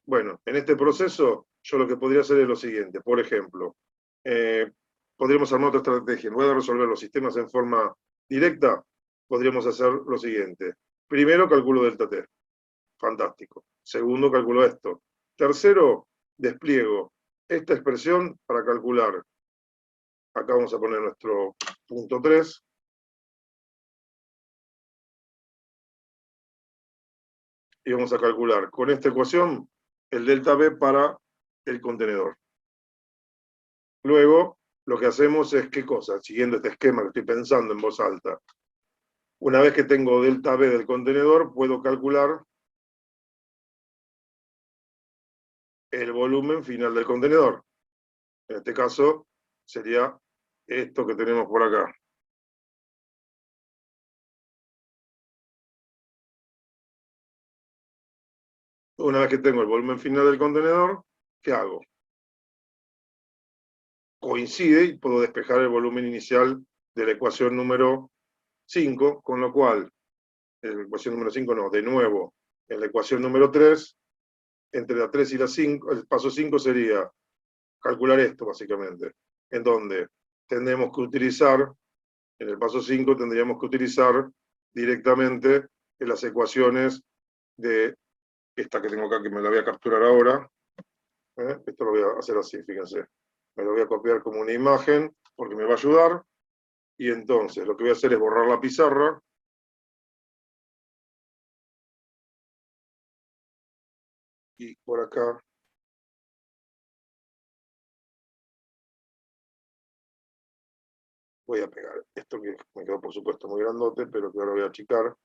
Bueno, en este proceso, yo lo que podría hacer es lo siguiente. Por ejemplo, podríamos armar otra estrategia. En lugar de resolver los sistemas en forma directa, podríamos hacer lo siguiente. Primero, calculo delta T. Fantástico. Segundo, calculo esto. Tercero, despliego esta expresión para calcular. Acá vamos a poner nuestro punto 3. Y vamos a calcular con esta ecuación el delta B para el contenedor. Luego, lo que hacemos es, ¿qué cosa? Siguiendo este esquema que estoy pensando en voz alta. Una vez que tengo delta B del contenedor, puedo calcular el volumen final del contenedor. En este caso, sería esto que tenemos por acá. Una vez que tengo el volumen final del contenedor, ¿qué hago? Coincide y puedo despejar el volumen inicial de la ecuación número 5, con lo cual, en la ecuación número 5 no, de nuevo, en la ecuación número 3, entre la 3 y la 5, el paso 5 sería calcular esto, básicamente, en donde tendremos que utilizar, en el paso 5 tendríamos que utilizar directamente en las ecuaciones de esta que tengo acá, que me la voy a capturar ahora. Esto lo voy a hacer así, fíjense. Me lo voy a copiar como una imagen, porque me va a ayudar. Y entonces, lo que voy a hacer es borrar la pizarra. Y por acá voy a pegar esto que me quedó por supuesto muy grandote, pero que ahora voy a achicar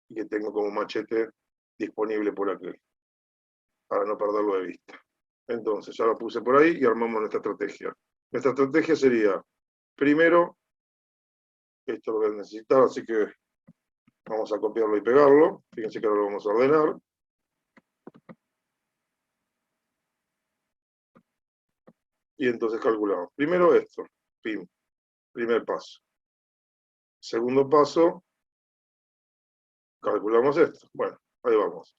y que tengo como machete disponible por aquí, para no perderlo de vista. Entonces, ya lo puse por ahí y armamos nuestra estrategia. Nuestra estrategia sería, primero, esto lo voy a necesitar, así que vamos a copiarlo y pegarlo. Fíjense que ahora lo vamos a ordenar. Y entonces calculamos. Primero esto, pim, primer paso. Segundo paso, calculamos esto. Bueno, ahí vamos.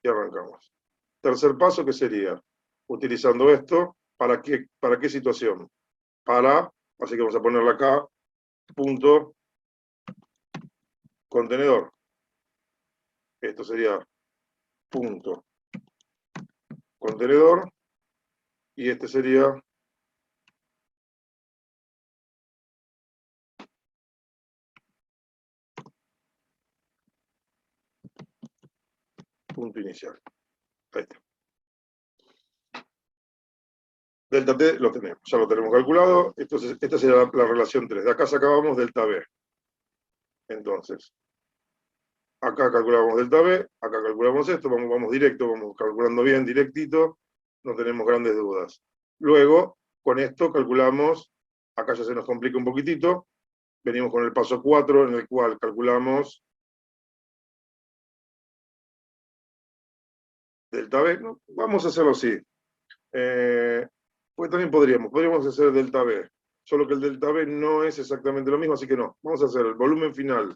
Y arrancamos. Tercer paso, ¿qué sería? Utilizando esto, ¿para qué situación? Así que vamos a ponerle acá, punto, contenedor. Esto sería punto, contenedor. Y este sería punto inicial. Ahí está. Delta T lo tenemos, ya lo tenemos calculado. Entonces, esta sería la relación 3. De acá sacábamos delta B. Entonces, acá calculamos delta B, acá calculamos esto, vamos directo, vamos calculando bien, directito, no tenemos grandes dudas. Luego, con esto calculamos, acá ya se nos complica un poquitito, venimos con el paso 4, en el cual calculamos delta B, ¿no? Vamos a hacerlo así. Pues también podríamos hacer delta B, solo que el delta B no es exactamente lo mismo, así que no. Vamos a hacer el volumen final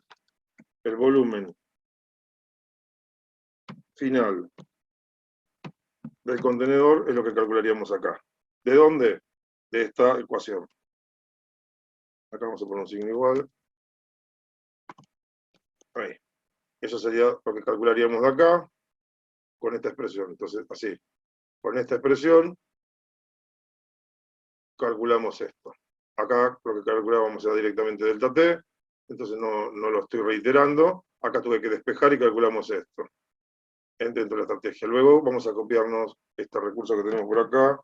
del contenedor es lo que calcularíamos acá. ¿De dónde? De esta ecuación. Acá vamos a poner un signo igual. Ahí. Eso sería lo que calcularíamos de acá con esta expresión. Entonces, así. Con esta expresión calculamos esto. Acá lo que calculábamos era directamente delta T, entonces no lo estoy reiterando. Acá tuve que despejar y calculamos esto dentro de la estrategia. Luego vamos a copiarnos este recurso que tenemos por acá.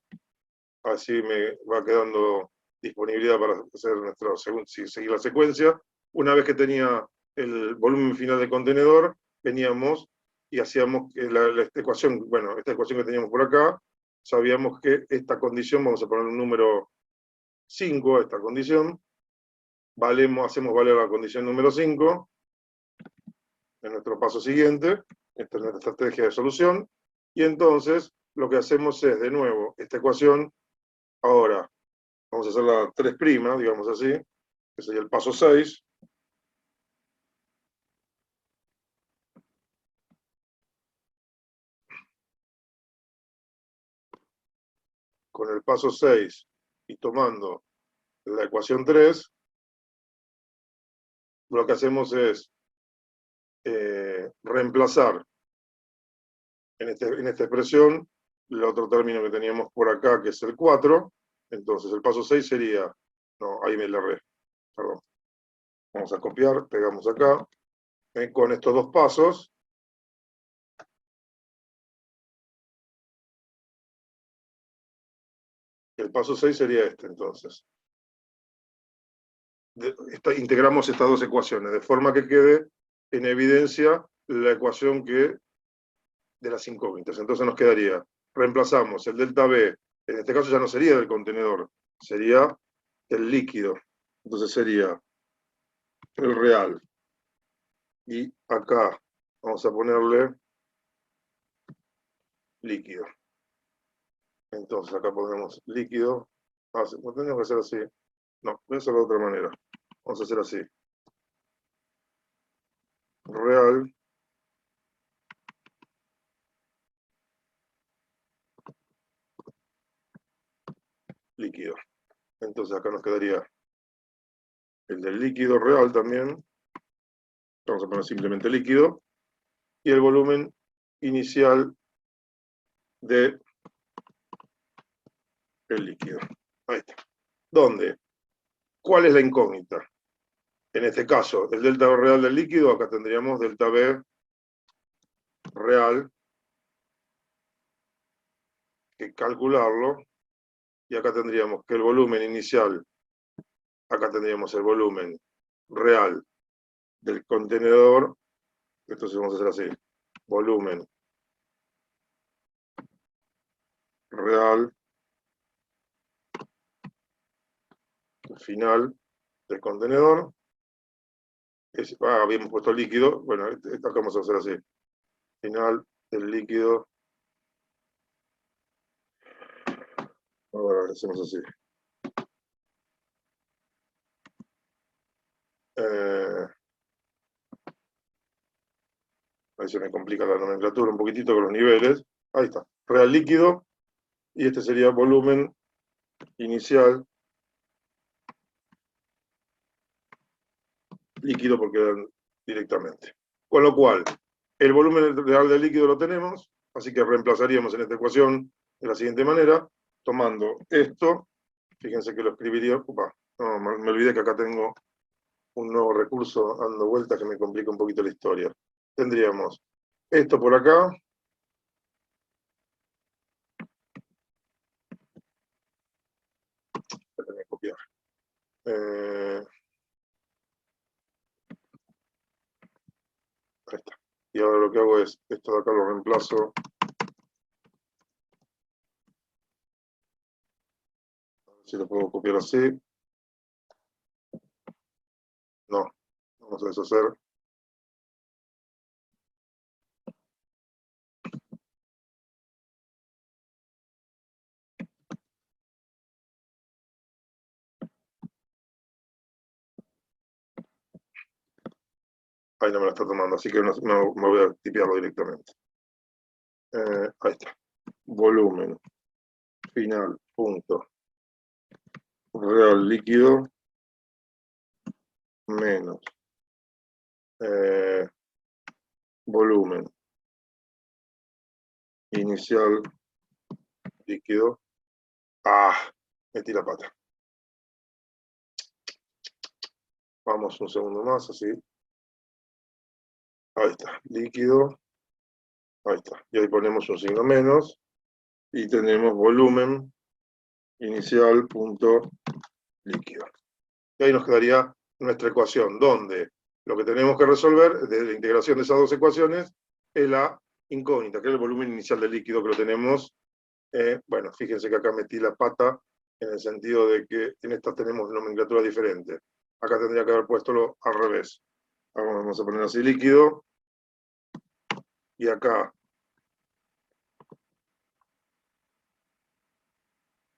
Así me va quedando disponibilidad para hacer seguir la secuencia. Una vez que tenía el volumen final del contenedor, veníamos y hacíamos esta ecuación, bueno, esta ecuación que teníamos por acá, sabíamos que esta condición, vamos a poner un número 5 a esta condición, hacemos valer la condición número 5 en nuestro paso siguiente, esta es nuestra estrategia de solución, y entonces lo que hacemos es, de nuevo, esta ecuación, ahora vamos a hacerla 3', digamos así, que sería el paso 6. Con el paso 6 y tomando la ecuación 3, lo que hacemos es reemplazar en esta expresión el otro término que teníamos por acá, que es el 4. Entonces el paso 6 sería, no, ahí me la erré, perdón. Vamos a copiar, pegamos acá, con estos dos pasos. El paso 6 sería este, entonces. Integramos estas dos ecuaciones, de forma que quede en evidencia la ecuación de las incógnitas. Entonces nos quedaría, reemplazamos el delta B, en este caso ya no sería del contenedor, sería del líquido. Entonces sería el real. Y acá vamos a ponerle líquido. Entonces acá ponemos líquido. ¿No tenemos que hacer así? No, voy a hacerlo de otra manera. Vamos a hacer así. Real. Líquido. Entonces acá nos quedaría el del líquido real también. Vamos a poner simplemente líquido. Y el volumen inicial del líquido. Ahí está. ¿Dónde? ¿Cuál es la incógnita? En este caso, el delta real del líquido, acá tendríamos delta B real, que calcularlo, y acá tendríamos que el volumen inicial, acá tendríamos el volumen real del contenedor, entonces vamos a hacer así, volumen real final del contenedor, habíamos puesto líquido, bueno, acá vamos a hacer así, final del líquido, ahora hacemos así. Ahí se me complica la nomenclatura un poquitito con los niveles. Ahí está, real líquido, y este sería volumen inicial líquido porque directamente. Con lo cual, el volumen real del líquido lo tenemos, así que reemplazaríamos en esta ecuación de la siguiente manera, tomando esto, fíjense que lo escribiría, no, me olvidé que acá tengo un nuevo recurso dando vueltas que me complica un poquito la historia. Tendríamos esto por acá, voy a copiar. Ahí está. Y ahora lo que hago es, esto de acá lo reemplazo. A ver si lo puedo copiar así. No, vamos a deshacer. Ahí no me la está tomando, así que no, me voy a tipearlo directamente. Ahí está. Volumen final, punto. Real líquido menos volumen inicial líquido. Metí la pata. Vamos un segundo más, así. Ahí está, líquido. Ahí está. Y ahí ponemos un signo menos. Y tenemos volumen inicial punto líquido. Y ahí nos quedaría nuestra ecuación, donde lo que tenemos que resolver de la integración de esas dos ecuaciones es la incógnita, que es el volumen inicial del líquido que lo tenemos. Bueno, fíjense que acá metí la pata en el sentido de que en esta tenemos nomenclatura diferente. Acá tendría que haber puesto al revés. Vamos a poner así líquido. Y acá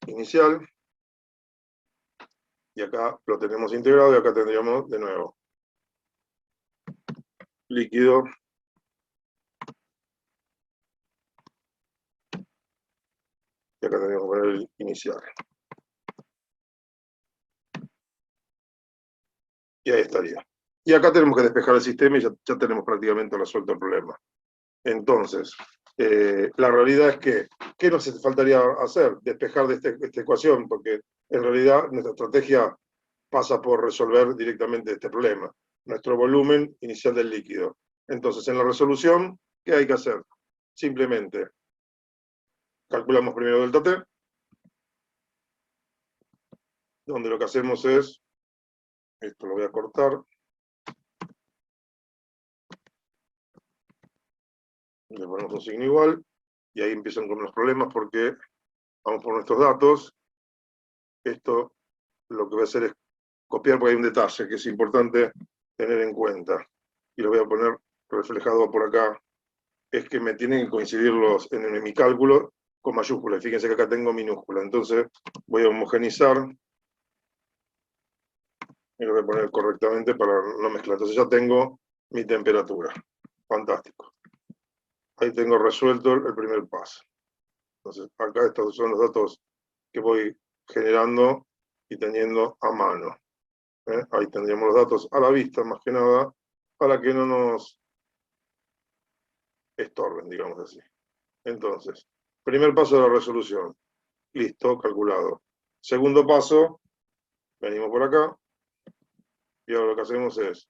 inicial. Y acá lo tenemos integrado y acá tendríamos de nuevo líquido y acá tendríamos que poner el inicial. Y ahí estaría. Y acá tenemos que despejar el sistema y ya tenemos prácticamente resuelto el problema. Entonces, la realidad es que, ¿qué nos faltaría hacer? Despejar de esta ecuación, porque en realidad nuestra estrategia pasa por resolver directamente este problema. Nuestro volumen inicial del líquido. Entonces, en la resolución, ¿qué hay que hacer? Simplemente calculamos primero delta T, donde lo que hacemos es, esto lo voy a cortar, le ponemos un signo igual, y ahí empiezan con los problemas porque vamos por nuestros datos. Esto lo que voy a hacer es copiar porque hay un detalle que es importante tener en cuenta. Y lo voy a poner reflejado por acá. Es que me tienen que coincidir en mi cálculo con mayúscula. Y fíjense que acá tengo minúscula. Entonces voy a homogenizar y lo voy a poner correctamente para no mezclar. Entonces ya tengo mi temperatura. Fantástico. Ahí tengo resuelto el primer paso. Entonces acá estos son los datos que voy generando y teniendo a mano. Ahí tendríamos los datos a la vista, más que nada, para que no nos estorben, digamos así. Entonces, primer paso de la resolución. Listo, calculado. Segundo paso, venimos por acá, y ahora lo que hacemos es,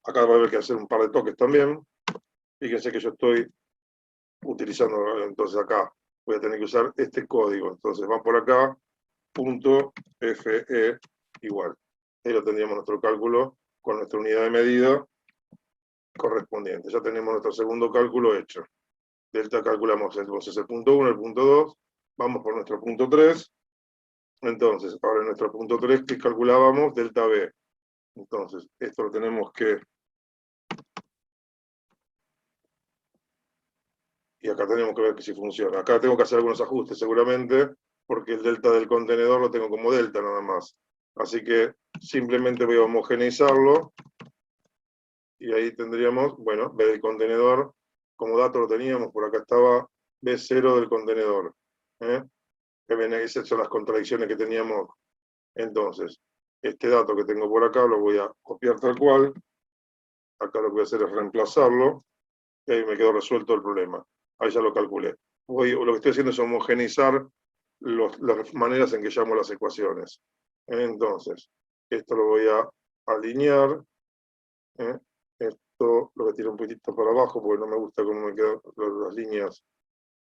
acá va a haber que hacer un par de toques también. Fíjense que yo estoy utilizando, entonces acá voy a tener que usar este código. Entonces van por acá, punto FE igual. Ahí lo tendríamos nuestro cálculo con nuestra unidad de medida correspondiente. Ya tenemos nuestro segundo cálculo hecho. Delta calculamos entonces el punto 1, el punto 2, vamos por nuestro punto 3. Entonces, ahora en nuestro punto 3 que calculábamos delta B. Entonces, esto lo tenemos que... Y acá tenemos que ver que si funciona. Acá tengo que hacer algunos ajustes seguramente, porque el delta del contenedor lo tengo como delta nada más. Así que simplemente voy a homogeneizarlo. Y ahí tendríamos, bueno, B del contenedor, como dato lo teníamos, por acá estaba B0 del contenedor. Que ven, esas son las contradicciones que teníamos. Entonces, este dato que tengo por acá lo voy a copiar tal cual. Acá lo que voy a hacer es reemplazarlo. Y ahí me quedó resuelto el problema. Ahí ya lo calculé. Lo que estoy haciendo es homogeneizar las maneras en que llamo las ecuaciones. Entonces, esto lo voy a alinear. Esto lo voy a tirar un poquitito para abajo porque no me gusta cómo me quedan las líneas,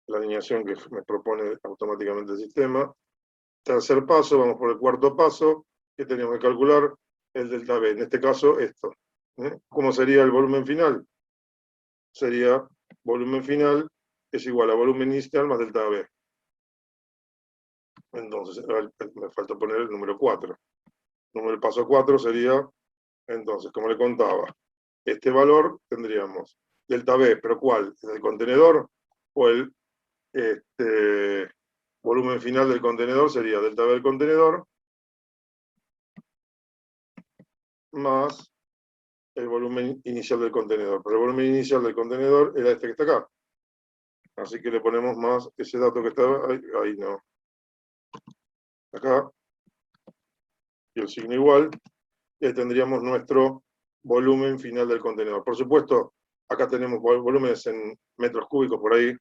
la alineación que me propone automáticamente el sistema. Tercer paso, vamos por el cuarto paso, que tenemos que calcular el delta B. En este caso, esto. ¿Cómo sería el volumen final? Sería volumen final es igual a volumen inicial más delta B. Entonces, me falta poner el número 4. El paso 4 sería, entonces, como le contaba, este valor tendríamos delta B, pero ¿cuál? ¿El contenedor o el volumen final del contenedor? Sería delta B del contenedor más el volumen inicial del contenedor. Pero el volumen inicial del contenedor era este que está acá. Así que le ponemos más ese dato que estaba ahí no. Acá. Y el signo igual. Y ahí tendríamos nuestro volumen final del contenedor. Por supuesto, acá tenemos volúmenes en metros cúbicos, por ahí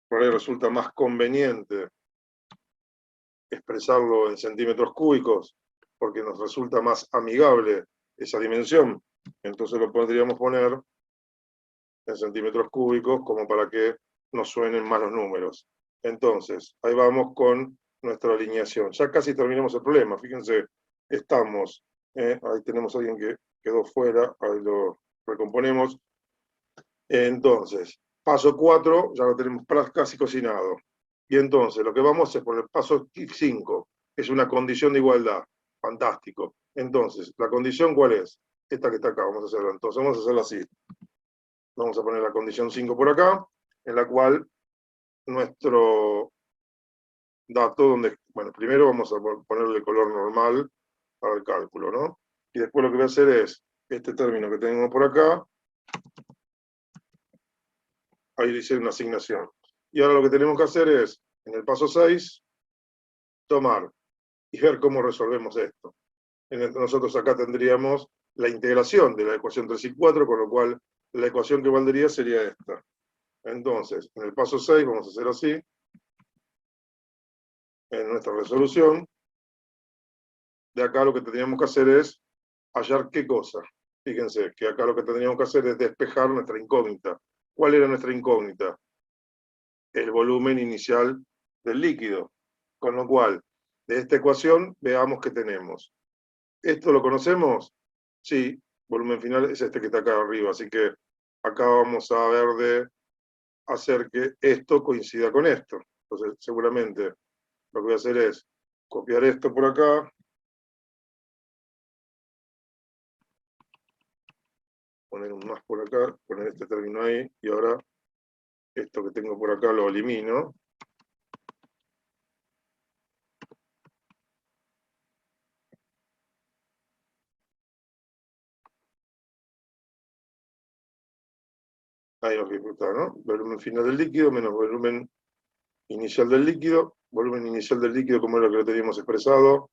resulta más conveniente expresarlo en centímetros cúbicos, porque nos resulta más amigable esa dimensión. Entonces lo podríamos poner en centímetros cúbicos como para que nos suenen más los números. Entonces, ahí vamos con nuestra alineación. Ya casi terminamos el problema. Fíjense, estamos, ahí tenemos a alguien que quedó fuera, ahí lo recomponemos. Entonces, paso 4, ya lo tenemos casi cocinado. Y entonces, lo que vamos es por el paso 5, es una condición de igualdad. Fantástico. Entonces, ¿la condición cuál es? Esta que está acá, vamos a hacerla. Entonces, vamos a hacerla así. Vamos a poner la condición 5 por acá, en la cual nuestro dato, donde, bueno, primero vamos a ponerle el color normal para el cálculo, ¿no? Y después lo que voy a hacer es, este término que tenemos por acá, ahí dice una asignación. Y ahora lo que tenemos que hacer es, en el paso 6, tomar y ver cómo resolvemos esto. Nosotros acá tendríamos la integración de la ecuación 3 y 4, con lo cual la ecuación que valdría sería esta. Entonces, en el paso 6 vamos a hacer así, en nuestra resolución. De acá lo que tendríamos que hacer es hallar qué cosa. Fíjense que acá lo que tendríamos que hacer es despejar nuestra incógnita. ¿Cuál era nuestra incógnita? El volumen inicial del líquido. Con lo cual, de esta ecuación, veamos qué tenemos. ¿Esto lo conocemos? Sí, volumen final es este que está acá arriba. Así que acá vamos a ver de hacer que esto coincida con esto. Entonces, seguramente lo que voy a hacer es copiar esto por acá, poner un más por acá, poner este término ahí, y ahora esto que tengo por acá lo elimino. Ahí lo que está, ¿no? Volumen final del líquido menos volumen inicial del líquido. Volumen inicial del líquido como era lo que lo teníamos expresado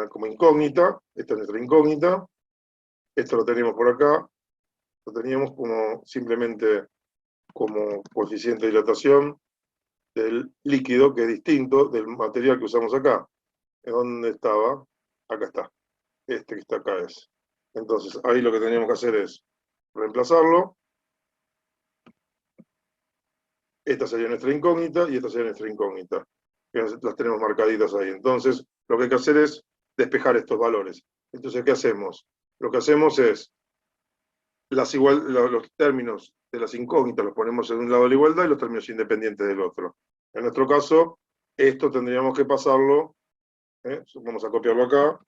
como incógnita. Esta es nuestra incógnita. Esto lo tenemos por acá. Lo teníamos como simplemente como coeficiente de dilatación del líquido, que es distinto del material que usamos acá. ¿Dónde estaba? Acá está. Este que está acá es. Entonces, ahí lo que teníamos que hacer es reemplazarlo. Esta sería nuestra incógnita y esta sería nuestra incógnita. Las tenemos marcaditas ahí. Entonces, lo que hay que hacer es despejar estos valores. Entonces, ¿qué hacemos? Lo que hacemos es los términos de las incógnitas los ponemos en un lado de la igualdad y los términos independientes del otro. En nuestro caso, esto tendríamos que pasarlo, vamos a copiarlo acá,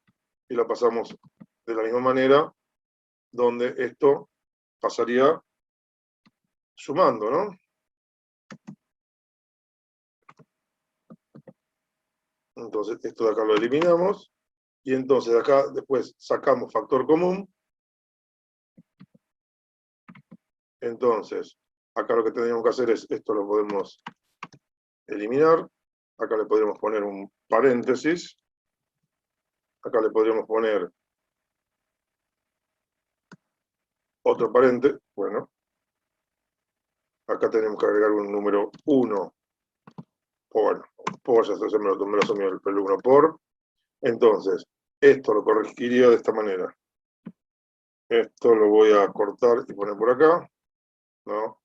y lo pasamos de la misma manera, donde esto pasaría sumando, ¿no? Entonces, esto de acá lo eliminamos, y entonces de acá después sacamos factor común. Entonces, acá lo que tendríamos que hacer es, esto lo podemos eliminar, acá le podríamos poner un paréntesis, acá le podríamos poner otro paréntesis, bueno, acá tenemos que agregar un número 1, bueno, por, ya se me lo asumió el 1 por, entonces, esto lo corregiría de esta manera. Esto lo voy a cortar y poner por acá, no,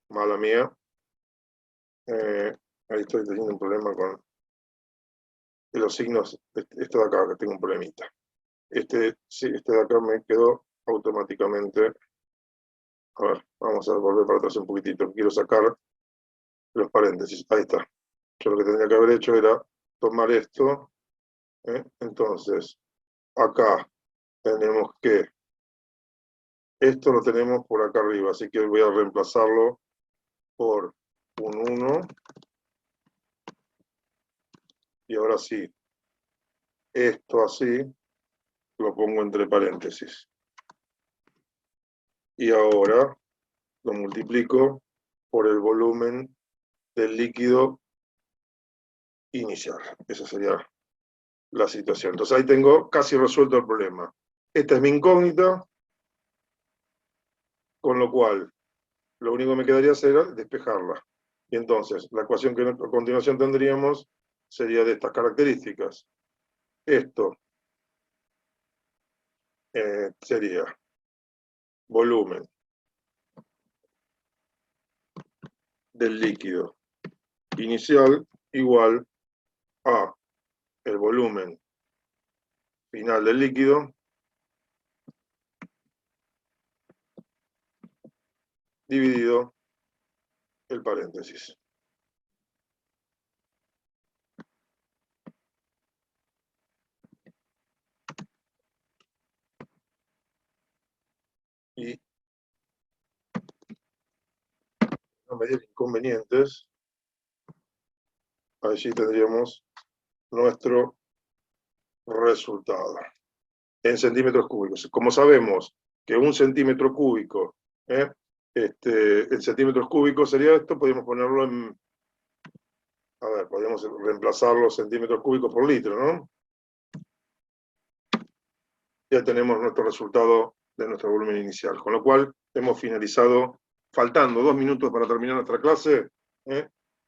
mala mía. Ahí estoy teniendo un problema con los signos, este de acá que tengo un problemita. Sí, este de acá me quedó automáticamente. A ver, vamos a volver para atrás un poquitito. Quiero sacar los paréntesis. Ahí está. Yo lo que tendría que haber hecho era tomar esto. Entonces, acá tenemos que... Esto lo tenemos por acá arriba, así que voy a reemplazarlo por un 1. Y ahora sí, esto así lo pongo entre paréntesis. Y ahora lo multiplico por el volumen del líquido inicial. Esa sería la situación. Entonces ahí tengo casi resuelto el problema. Esta es mi incógnita, con lo cual lo único que me quedaría hacer es despejarla. Y entonces la ecuación que a continuación tendríamos sería de estas características. Esto sería volumen del líquido inicial igual a el volumen final del líquido dividido el paréntesis. Y no medir inconvenientes, allí tendríamos nuestro resultado en centímetros cúbicos. Como sabemos que 1 centímetro cúbico, en centímetros cúbicos sería esto, podríamos ponerlo en, a ver, podríamos reemplazar los centímetros cúbicos por litro, ¿no? Ya tenemos nuestro resultado de nuestro volumen inicial, con lo cual hemos finalizado, faltando 2 minutos para terminar nuestra clase,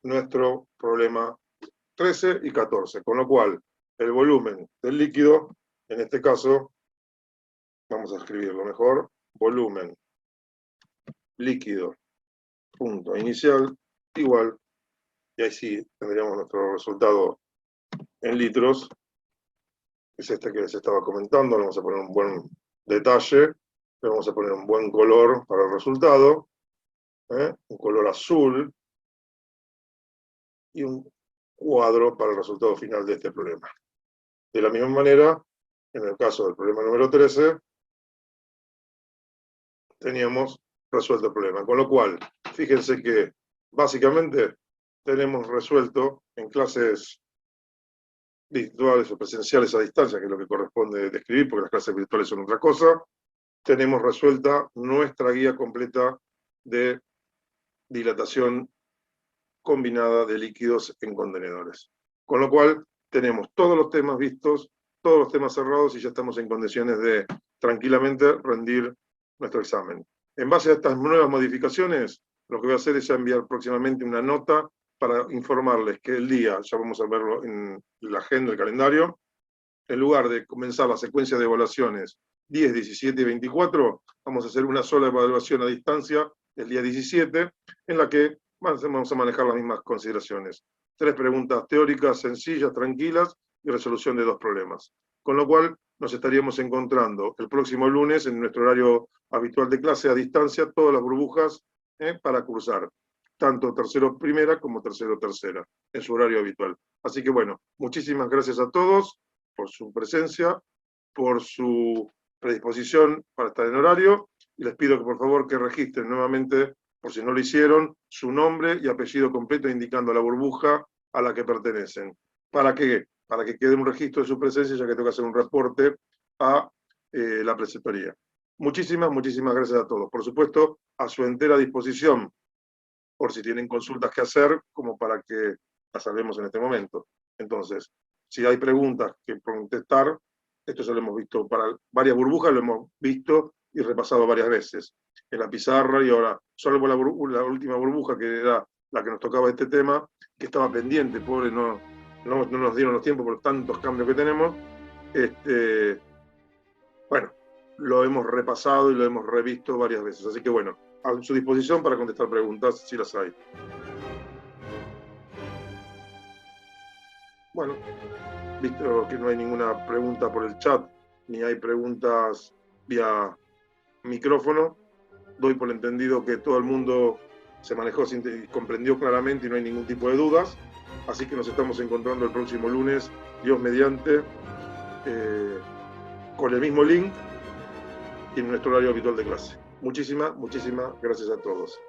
nuestro problema 13 y 14, con lo cual el volumen del líquido, en este caso, vamos a escribirlo mejor, volumen líquido, punto inicial, igual, y ahí sí tendríamos nuestro resultado en litros, es este que les estaba comentando, le vamos a poner un buen detalle, le vamos a poner un buen color para el resultado, un color azul, y un cuadro para el resultado final de este problema. De la misma manera, en el caso del problema número 13, teníamos resuelto el problema. Con lo cual, fíjense que básicamente tenemos resuelto en clases virtuales o presenciales a distancia, que es lo que corresponde describir, porque las clases virtuales son otra cosa, tenemos resuelta nuestra guía completa de dilatación combinada de líquidos en contenedores. Con lo cual, tenemos todos los temas vistos, todos los temas cerrados y ya estamos en condiciones de tranquilamente rendir nuestro examen. En base a estas nuevas modificaciones, lo que voy a hacer es enviar próximamente una nota para informarles que el día, ya vamos a verlo en la agenda, el calendario, en lugar de comenzar la secuencia de evaluaciones 10, 17 y 24, vamos a hacer una sola evaluación a distancia el día 17, en la que vamos a manejar las mismas consideraciones. 3 preguntas teóricas sencillas, tranquilas, y resolución de 2 problemas. Con lo cual, nos estaríamos encontrando el próximo lunes en nuestro horario habitual de clase a distancia, todas las burbujas para cursar, tanto tercero primera como tercero tercera, en su horario habitual. Así que bueno, muchísimas gracias a todos por su presencia, por su predisposición para estar en horario, y les pido que por favor que registren nuevamente, por si no lo hicieron, su nombre y apellido completo indicando la burbuja a la que pertenecen. ¿Para qué? Para que quede un registro de su presencia, ya que tengo que hacer un reporte a la preceptoría. Muchísimas gracias a todos. Por supuesto, a su entera disposición, por si tienen consultas que hacer, como para que las hablemos en este momento. Entonces, si hay preguntas que contestar, esto ya lo hemos visto para varias burbujas, lo hemos visto y repasado varias veces en la pizarra, y ahora, solo la última burbuja, que era la que nos tocaba este tema, que estaba pendiente, pobre, no nos dieron los tiempos por tantos cambios que tenemos. Bueno, lo hemos repasado y lo hemos revisto varias veces, así que bueno, a su disposición para contestar preguntas, si las hay. Bueno, visto que no hay ninguna pregunta por el chat, ni hay preguntas vía micrófono, doy por entendido que todo el mundo se manejó y comprendió claramente y no hay ningún tipo de dudas, así que nos estamos encontrando el próximo lunes, Dios mediante, con el mismo link y en nuestro horario habitual de clase. Muchísimas gracias a todos.